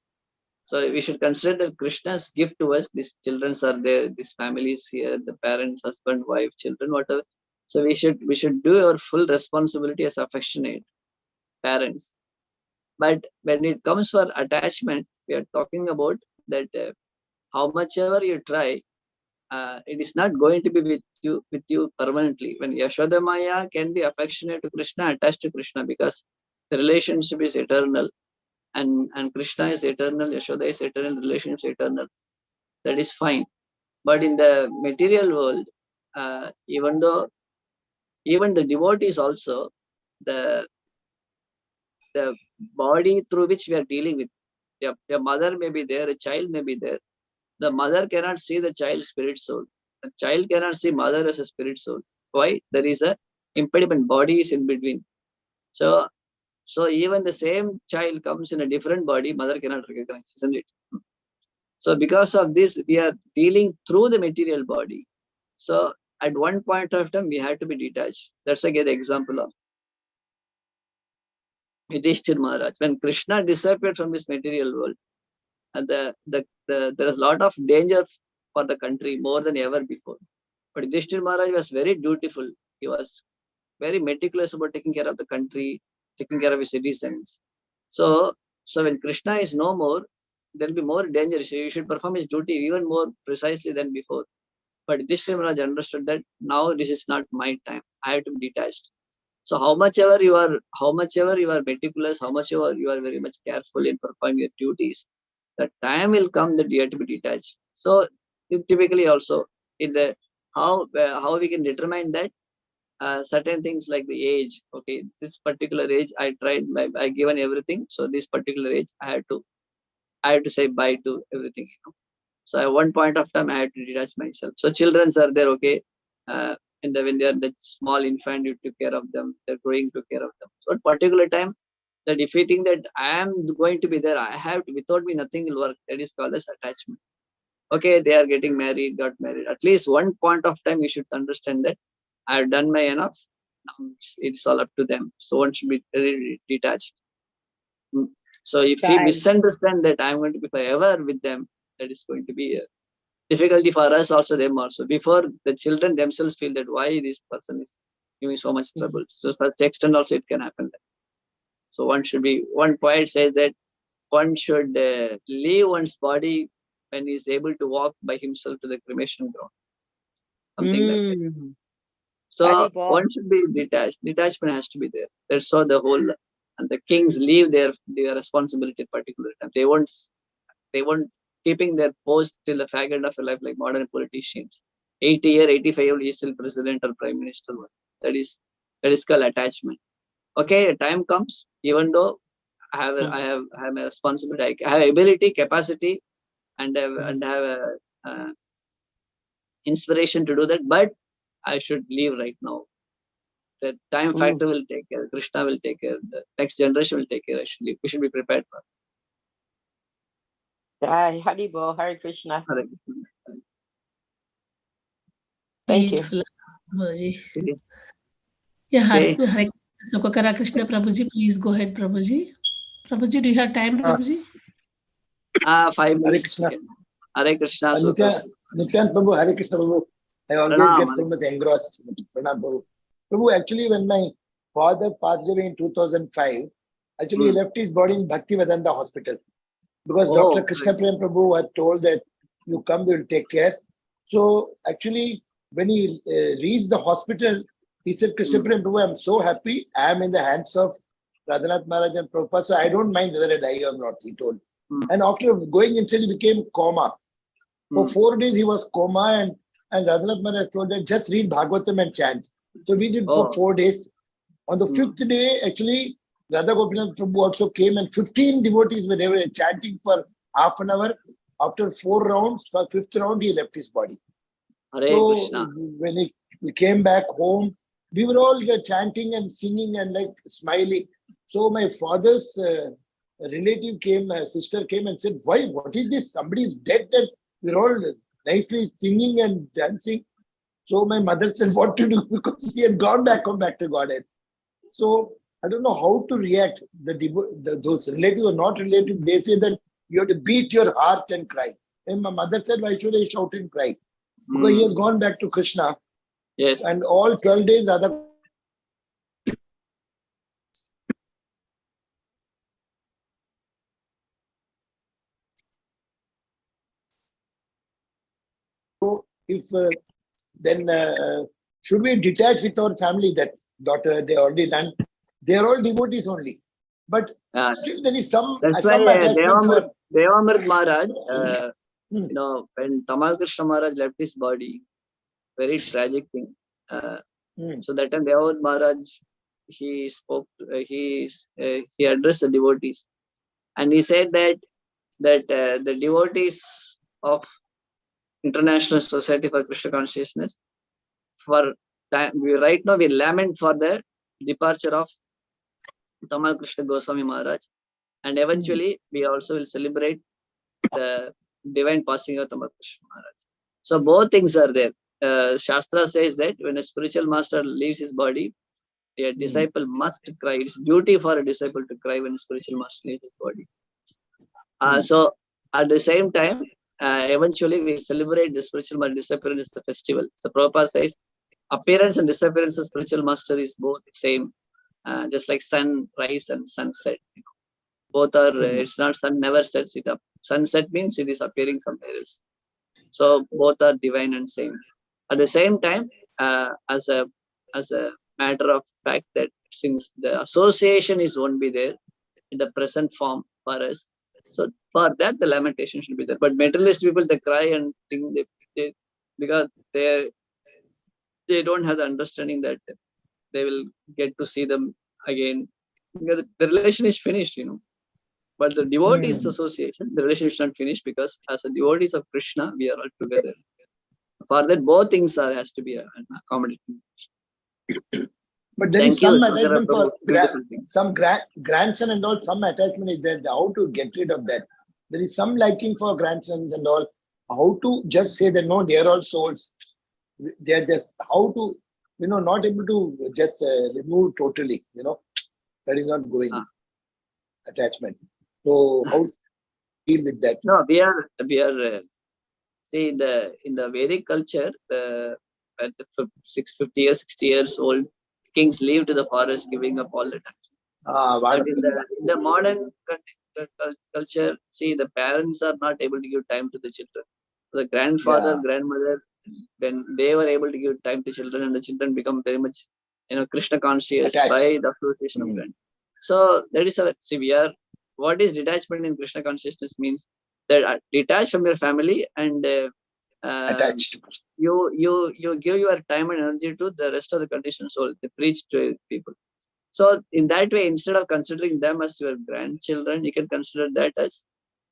So we should consider that Krishna's gift to us. These children are there, these families here, the parents, husband, wife, children, whatever. So we should do our full responsibility as affectionate parents. But when it comes for attachment, we are talking about that how much ever you try, it is not going to be with you permanently. When Yashoda Maya can be affectionate to Krishna, attached to Krishna, because the relationship is eternal, and Krishna is eternal, Yashoda is eternal, relationship is eternal. That is fine. But in the material world, even the devotees also, the body through which we are dealing with, a mother may be there, a child may be there. The mother cannot see the child's spirit soul. The child cannot see mother as a spirit soul. Why? There is a impediment. Body is in between. So even the same child comes in a different body, mother cannot recognize, isn't it? So because of this, we are dealing through the material body. So at one point of time, we had to be detached. That's again the example of Yudhishthir Maharaj. When Krishna disappeared from this material world, and there is a lot of danger for the country more than ever before. But Yudhishthir Maharaj was very dutiful. He was very meticulous about taking care of the country, taking care of his citizens. So when Krishna is no more, there will be more danger. So you should perform his duty even more precisely than before. But Yudhishthir Maharaj understood that now this is not my time. I have to be detached. So how much ever you are meticulous, how much ever you are very much careful in performing your duties, the time will come that you have to be detached. So typically also in the how we can determine that, certain things like the age. Okay, this particular age I tried, I given everything. So this particular age I have to say bye to everything. So at one point of time I had to detach myself. So children are there, okay. When they are the small infant, you took care of them, they're growing, took care of them. So at particular time, that if you think that I am going to be there, I have to, without me nothing will work. That is called as attachment. Okay, they are getting married, got married. At least one point of time you should understand that I have done my enough. Now it's all up to them. So one should be very detached. So if we misunderstand that I'm going to be forever with them, that is going to be a difficulty for us also, them also. Before the children themselves feel that why this person is giving so much trouble. So such extent also it can happen. So one poet says that one should leave one's body when he is able to walk by himself to the cremation ground. something like that. Mm. So Haribol. one should be detached. Detachment has to be there. That's how the whole and the kings leave their responsibility at particular time. They won't keeping their post till the fag end of a life like modern politicians. 80 year, 85 he is still president or prime minister. That is called attachment. Okay, time comes, even though I have a responsibility, I have ability, capacity, and have a inspiration to do that, but I should leave right now. The time factor will take care. Krishna will take care. The next generation will take care. Actually, we should be prepared for. Haribol, Hare Krishna. Hare Krishna. Thank you. Beautiful, Prabhuji. Okay. Yeah, Hare Okay. Hare Sokakara Krishna Prabhuji, please go ahead, Prabhuji. Prabhuji, do you have time, Prabhuji? Hare 5 minutes. Krishna. Hare Krishna. Nityananda Prabhu, Hare Krishna Prabhu. I always Pranam, get so much engrossed. Pranam Prabhu. Prabhu, actually, when my father passed away in 2005, actually he left his body in Bhaktivedanta Hospital because Dr. Krishna Prem Prabhu had told that you come, we will take care. So actually, when he reached the hospital, he said, Krishna Prem Prabhu, I'm so happy. I am in the hands of Radhanath Maharaj and Prabhupada, so I don't mind whether I die or not, he told. And after going inside, he became coma. For 4 days, he was coma, and Radhanath Maharaj told that just read Bhagavatam and chant. So we did for 4 days. On the 5th day, actually, Radha Gopinath Prabhu also came, and 15 devotees were there chanting for half an hour. After 4 rounds, for 5th round, he left his body. Hare So Krishna. when we came back home, we were all chanting and singing and like smiling. So my father's relative came, sister came and said, "Why? What is this? Somebody is dead and we're all nicely singing and dancing." So my mother said, "What to do?" Because she had gone back to Godhead. So I don't know how to react. Those relatives or not relatives, they say that you have to beat your heart and cry. And my mother said, "Why should I shout and cry?" Because he has gone back to Krishna. Yes. And all 12 days, Radha. So if then should we detach with our family? That daughter, they already done. They are all devotees only. But still there is some attachment for Devamrit Maharaj, you know, when Tamal Krishna Maharaj left his body, very tragic thing. So that time Devamrit Maharaj, he spoke, he addressed the devotees, and he said that the devotees of International Society for Krishna Consciousness, for time, right now we lament for the departure of Tamal Krishna Goswami Maharaj, and eventually we also will celebrate the divine passing of Tamal Krishna Maharaj. So both things are there. Shastra says that when a spiritual master leaves his body, a disciple must cry. It's duty for a disciple to cry when a spiritual master leaves his body. So at the same time, eventually we celebrate the spiritual master disappearance as a festival. So Prabhupada says, appearance and disappearance of spiritual master is both the same, just like sunrise and sunset. You know. Both are, it's not sun never sets it up. Sunset means it is appearing somewhere else. So both are divine and same. At the same time, as a matter of fact, that since the association won't be there in the present form for us, so for that the lamentation should be there. But materialist people, they cry and think they because they don't have the understanding that they will get to see them again, because the relation is finished, you know. But the devotees association, the relation is not finished, because as a devotees of Krishna, we are all together. For that, both things has to be accommodated. But there is some attachment for some grandson and all. Some attachment is there. How to get rid of that? There is some liking for grandsons and all. How to just say that no, they are all souls. They are just how to, you know, not able to just remove totally. You know, that is not going attachment. So how to deal with that? No, we are see in the Vedic culture, at the 650 years, 60 years old, kings leave to the forest, giving up all the time. But in the modern culture, see, the parents are not able to give time to the children. The grandfather, grandmother, when they were able to give time to children, and the children become very much, Krishna conscious Attached. by the association of grand. So that is a severe. What is detachment in Krishna consciousness means that detached from your family and Attached. you give your time and energy to the rest of the conditioned soul. They preach to people. So in that way, instead of considering them as your grandchildren, you can consider that as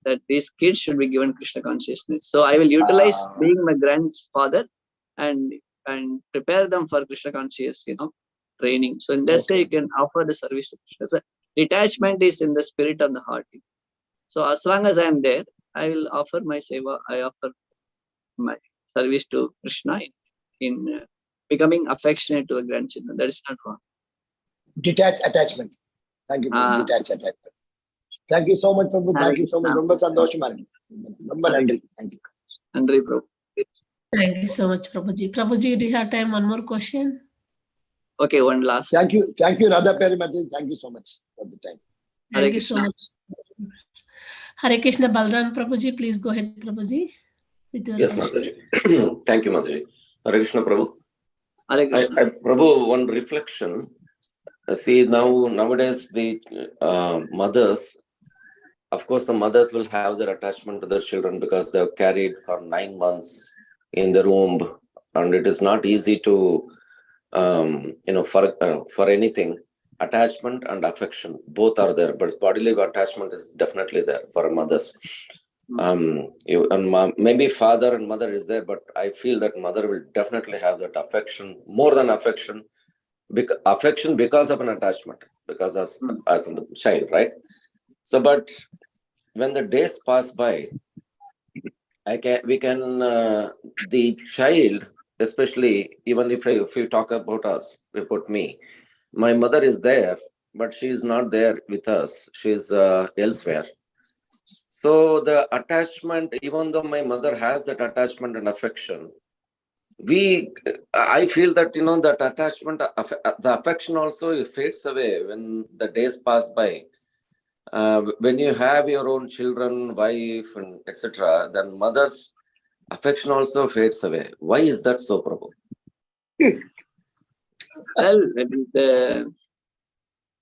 that these kids should be given Krishna consciousness. So I will utilize being my grandfather and prepare them for Krishna conscious, training. So in this way, you can offer the service to Krishna. So detachment is in the spirit of the heart. So as long as I am there, I will offer my seva. I offer my service to Krishna in becoming affectionate to the grandchildren. That is not wrong. Detached attachment. Thank you, Prabhu. Detached attachment. Thank you so much, Prabhu. Thank you so much. Romba sandosham. Thank you. Nandri, Prabhu. Thank you so much, Prabhuji. Prabhuji, do you have time? One more question? Okay, one last. Thank you, Radha Perimati. Thank you so much for the time. Thank you so much. Hare Krishna, Balram Prabhuji, please go ahead, Prabhuji. With your Yes, question. Mataji. Thank you, Mataji. Hare Krishna, Prabhu. Hare Krishna. Prabhu, one reflection. See, nowadays the mothers, of course, the mothers will have their attachment to their children because they have carried for 9 months in the womb, and it is not easy to, for anything. Attachment and affection both are there, but bodily attachment is definitely there for mothers. Maybe father and mother is there, but I feel that mother will definitely have that affection, more than affection, because of an attachment, because as a child, right? So, but when the days pass by, the child, especially even if you talk about us, about me, my mother is there, but she is not there with us. She is elsewhere. So the attachment, even though my mother has that attachment and affection, I feel that, that attachment, the affection also fades away when the days pass by. When you have your own children, wife, and etc., then mother's affection also fades away. Why is that so, Prabhu? Well, in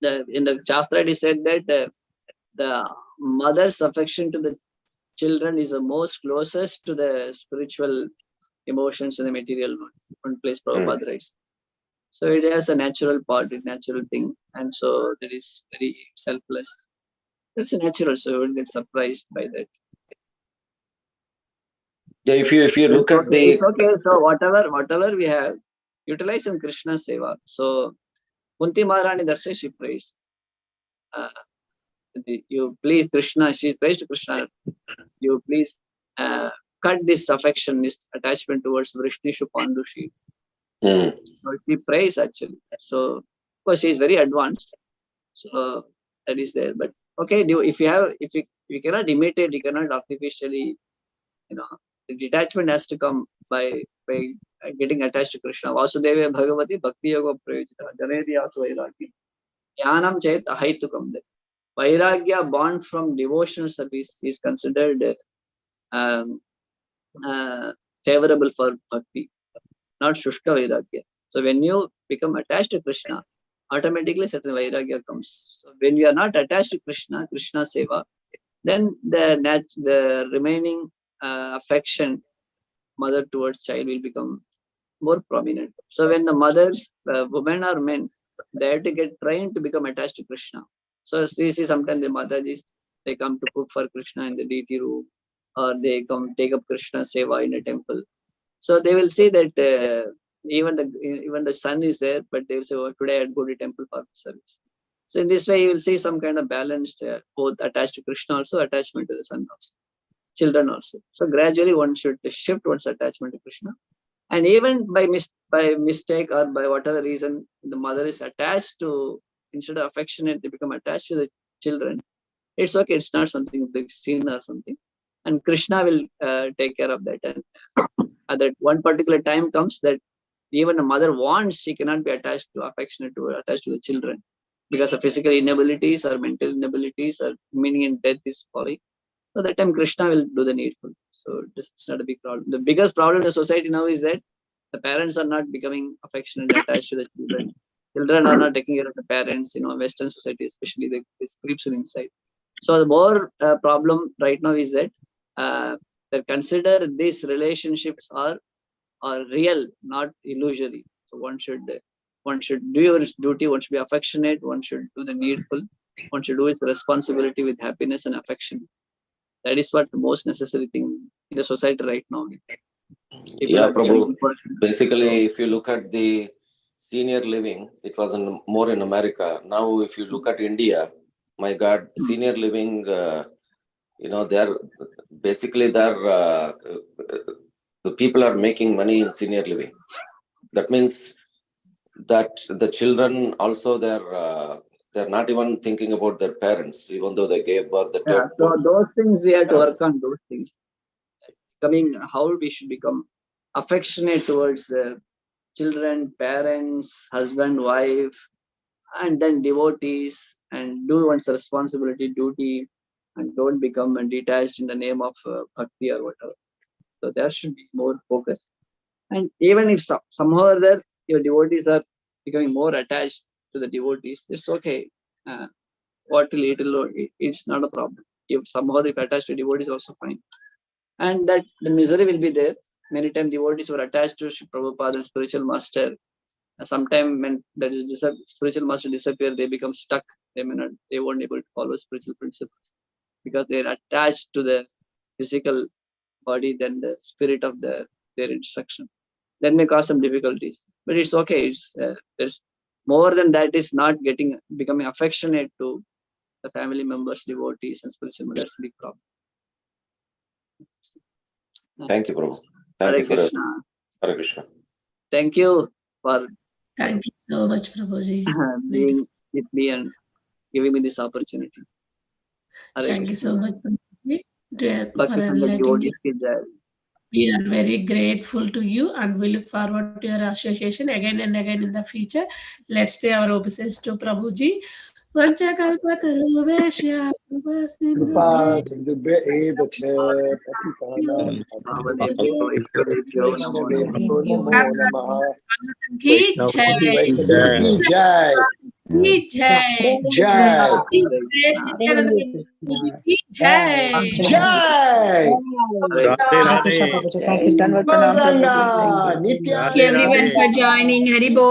the Shastra it is said that the mother's affection to the children is the most closest to the spiritual emotions in the material world. One place Prabhupada writes. So it has a natural part, a natural thing, and so that is very selfless. That's a natural, so you won't get surprised by that. Yeah, if you look at it's okay. So whatever we have, utilize in Krishna's seva. So Kunti Maharani, that's why she prays. You please Krishna, she prays to Krishna. You please cut this affection, this attachment towards Vrishnishu Pandushi. So she prays actually. So of course she is very advanced. So that is there. But okay, if you cannot imitate, you cannot artificially, the detachment has to come by getting attached to Krishna. Vasudeva Bhagavati Bhakti Yoga Prayojita Janedi Asu Vairagya Jnanam Chet Ahaitukam. Vairagya born from devotional service is considered favorable for bhakti, not Shushka Vairagya. So when you become attached to Krishna, automatically certain Vairagya comes. So when you are not attached to Krishna seva, then the remaining affection, mother towards child, will become more prominent. So when the mothers, women or men, they have to get trained to become attached to Krishna. So we see sometimes the Mataji, they come to cook for Krishna in the deity room, or they come take up Krishna seva in a temple. So they will see that even the sun is there, but they will say, "Oh, today I'd go to temple for service." So in this way, you will see some kind of balanced, both attached to Krishna, also attachment to the sun, also children also. So gradually one should shift one's attachment to Krishna. And even by mistake or by whatever reason, the mother is attached to, instead of affectionate, they become attached to the children. It's okay. It's not something big sin or something. And Krishna will take care of that. And at that one particular time comes that even the mother wants, she cannot be attached to the children because of physical inabilities or mental inabilities or meaning in death is falling. So that time Krishna will do the needful. So it's not a big problem. The biggest problem in the society now is that the parents are not becoming affectionate, attached to the children. Children are not taking care of the parents. Western society especially, this creeps inside. So the more problem right now is that they consider these relationships are real, not illusory. So one should do your duty. One should be affectionate. One should do the needful. One should do his responsibility with happiness and affection. That is what the most necessary thing in the society right now. Yeah, Prabhu. Basically, if you look at the senior living, it was more in America. Now, if you look at India, my God, senior living, they're the people are making money in senior living. That means that the children also, they're not even thinking about their parents, even though they gave birth. So those things we have to work on. Those things, how we should become affectionate towards children, parents, husband, wife, and then devotees, and do one's responsibility, duty, and don't become detached in the name of bhakti or whatever. So there should be more focus. And even if somehow or other your devotees are becoming more attached to the devotees, it's okay. What little, it's not a problem. If somehow they attached to devotees, also fine. And that the misery will be there. Many times devotees were attached to Prabhupada, the spiritual master. Sometime when that is spiritual master disappear, they become stuck. They won't be able to follow spiritual principles because they are attached to the physical body than the spirit of their instruction. That may cause some difficulties, but it's okay. There's more than that is not becoming affectionate to the family members, devotees, and spiritual members. That's a big problem. Thank you, Prabhu. Thank you for Krishna. Hare Krishna. Thank you for Thank you so much, Prabhuji. being with me and giving me this opportunity. Hare Thank you so much, Prabhuji, for Bhakti Sangha enlightening devotees this. ki jai. We are very grateful to you and we look forward to your association again and again in the future. Let's pay our obeisance to Prabhuji. Vanchakalpatarubheshya Krupasindhubhya eva cha patitanam Vaishnavebhyo namo namaha. Ki jai. Vaishnav ki jai. Ki jai. Jai. Ki jai. Jai. Thank you, Nityananda. Nityananda. Thank you everyone for joining. Hari Bol.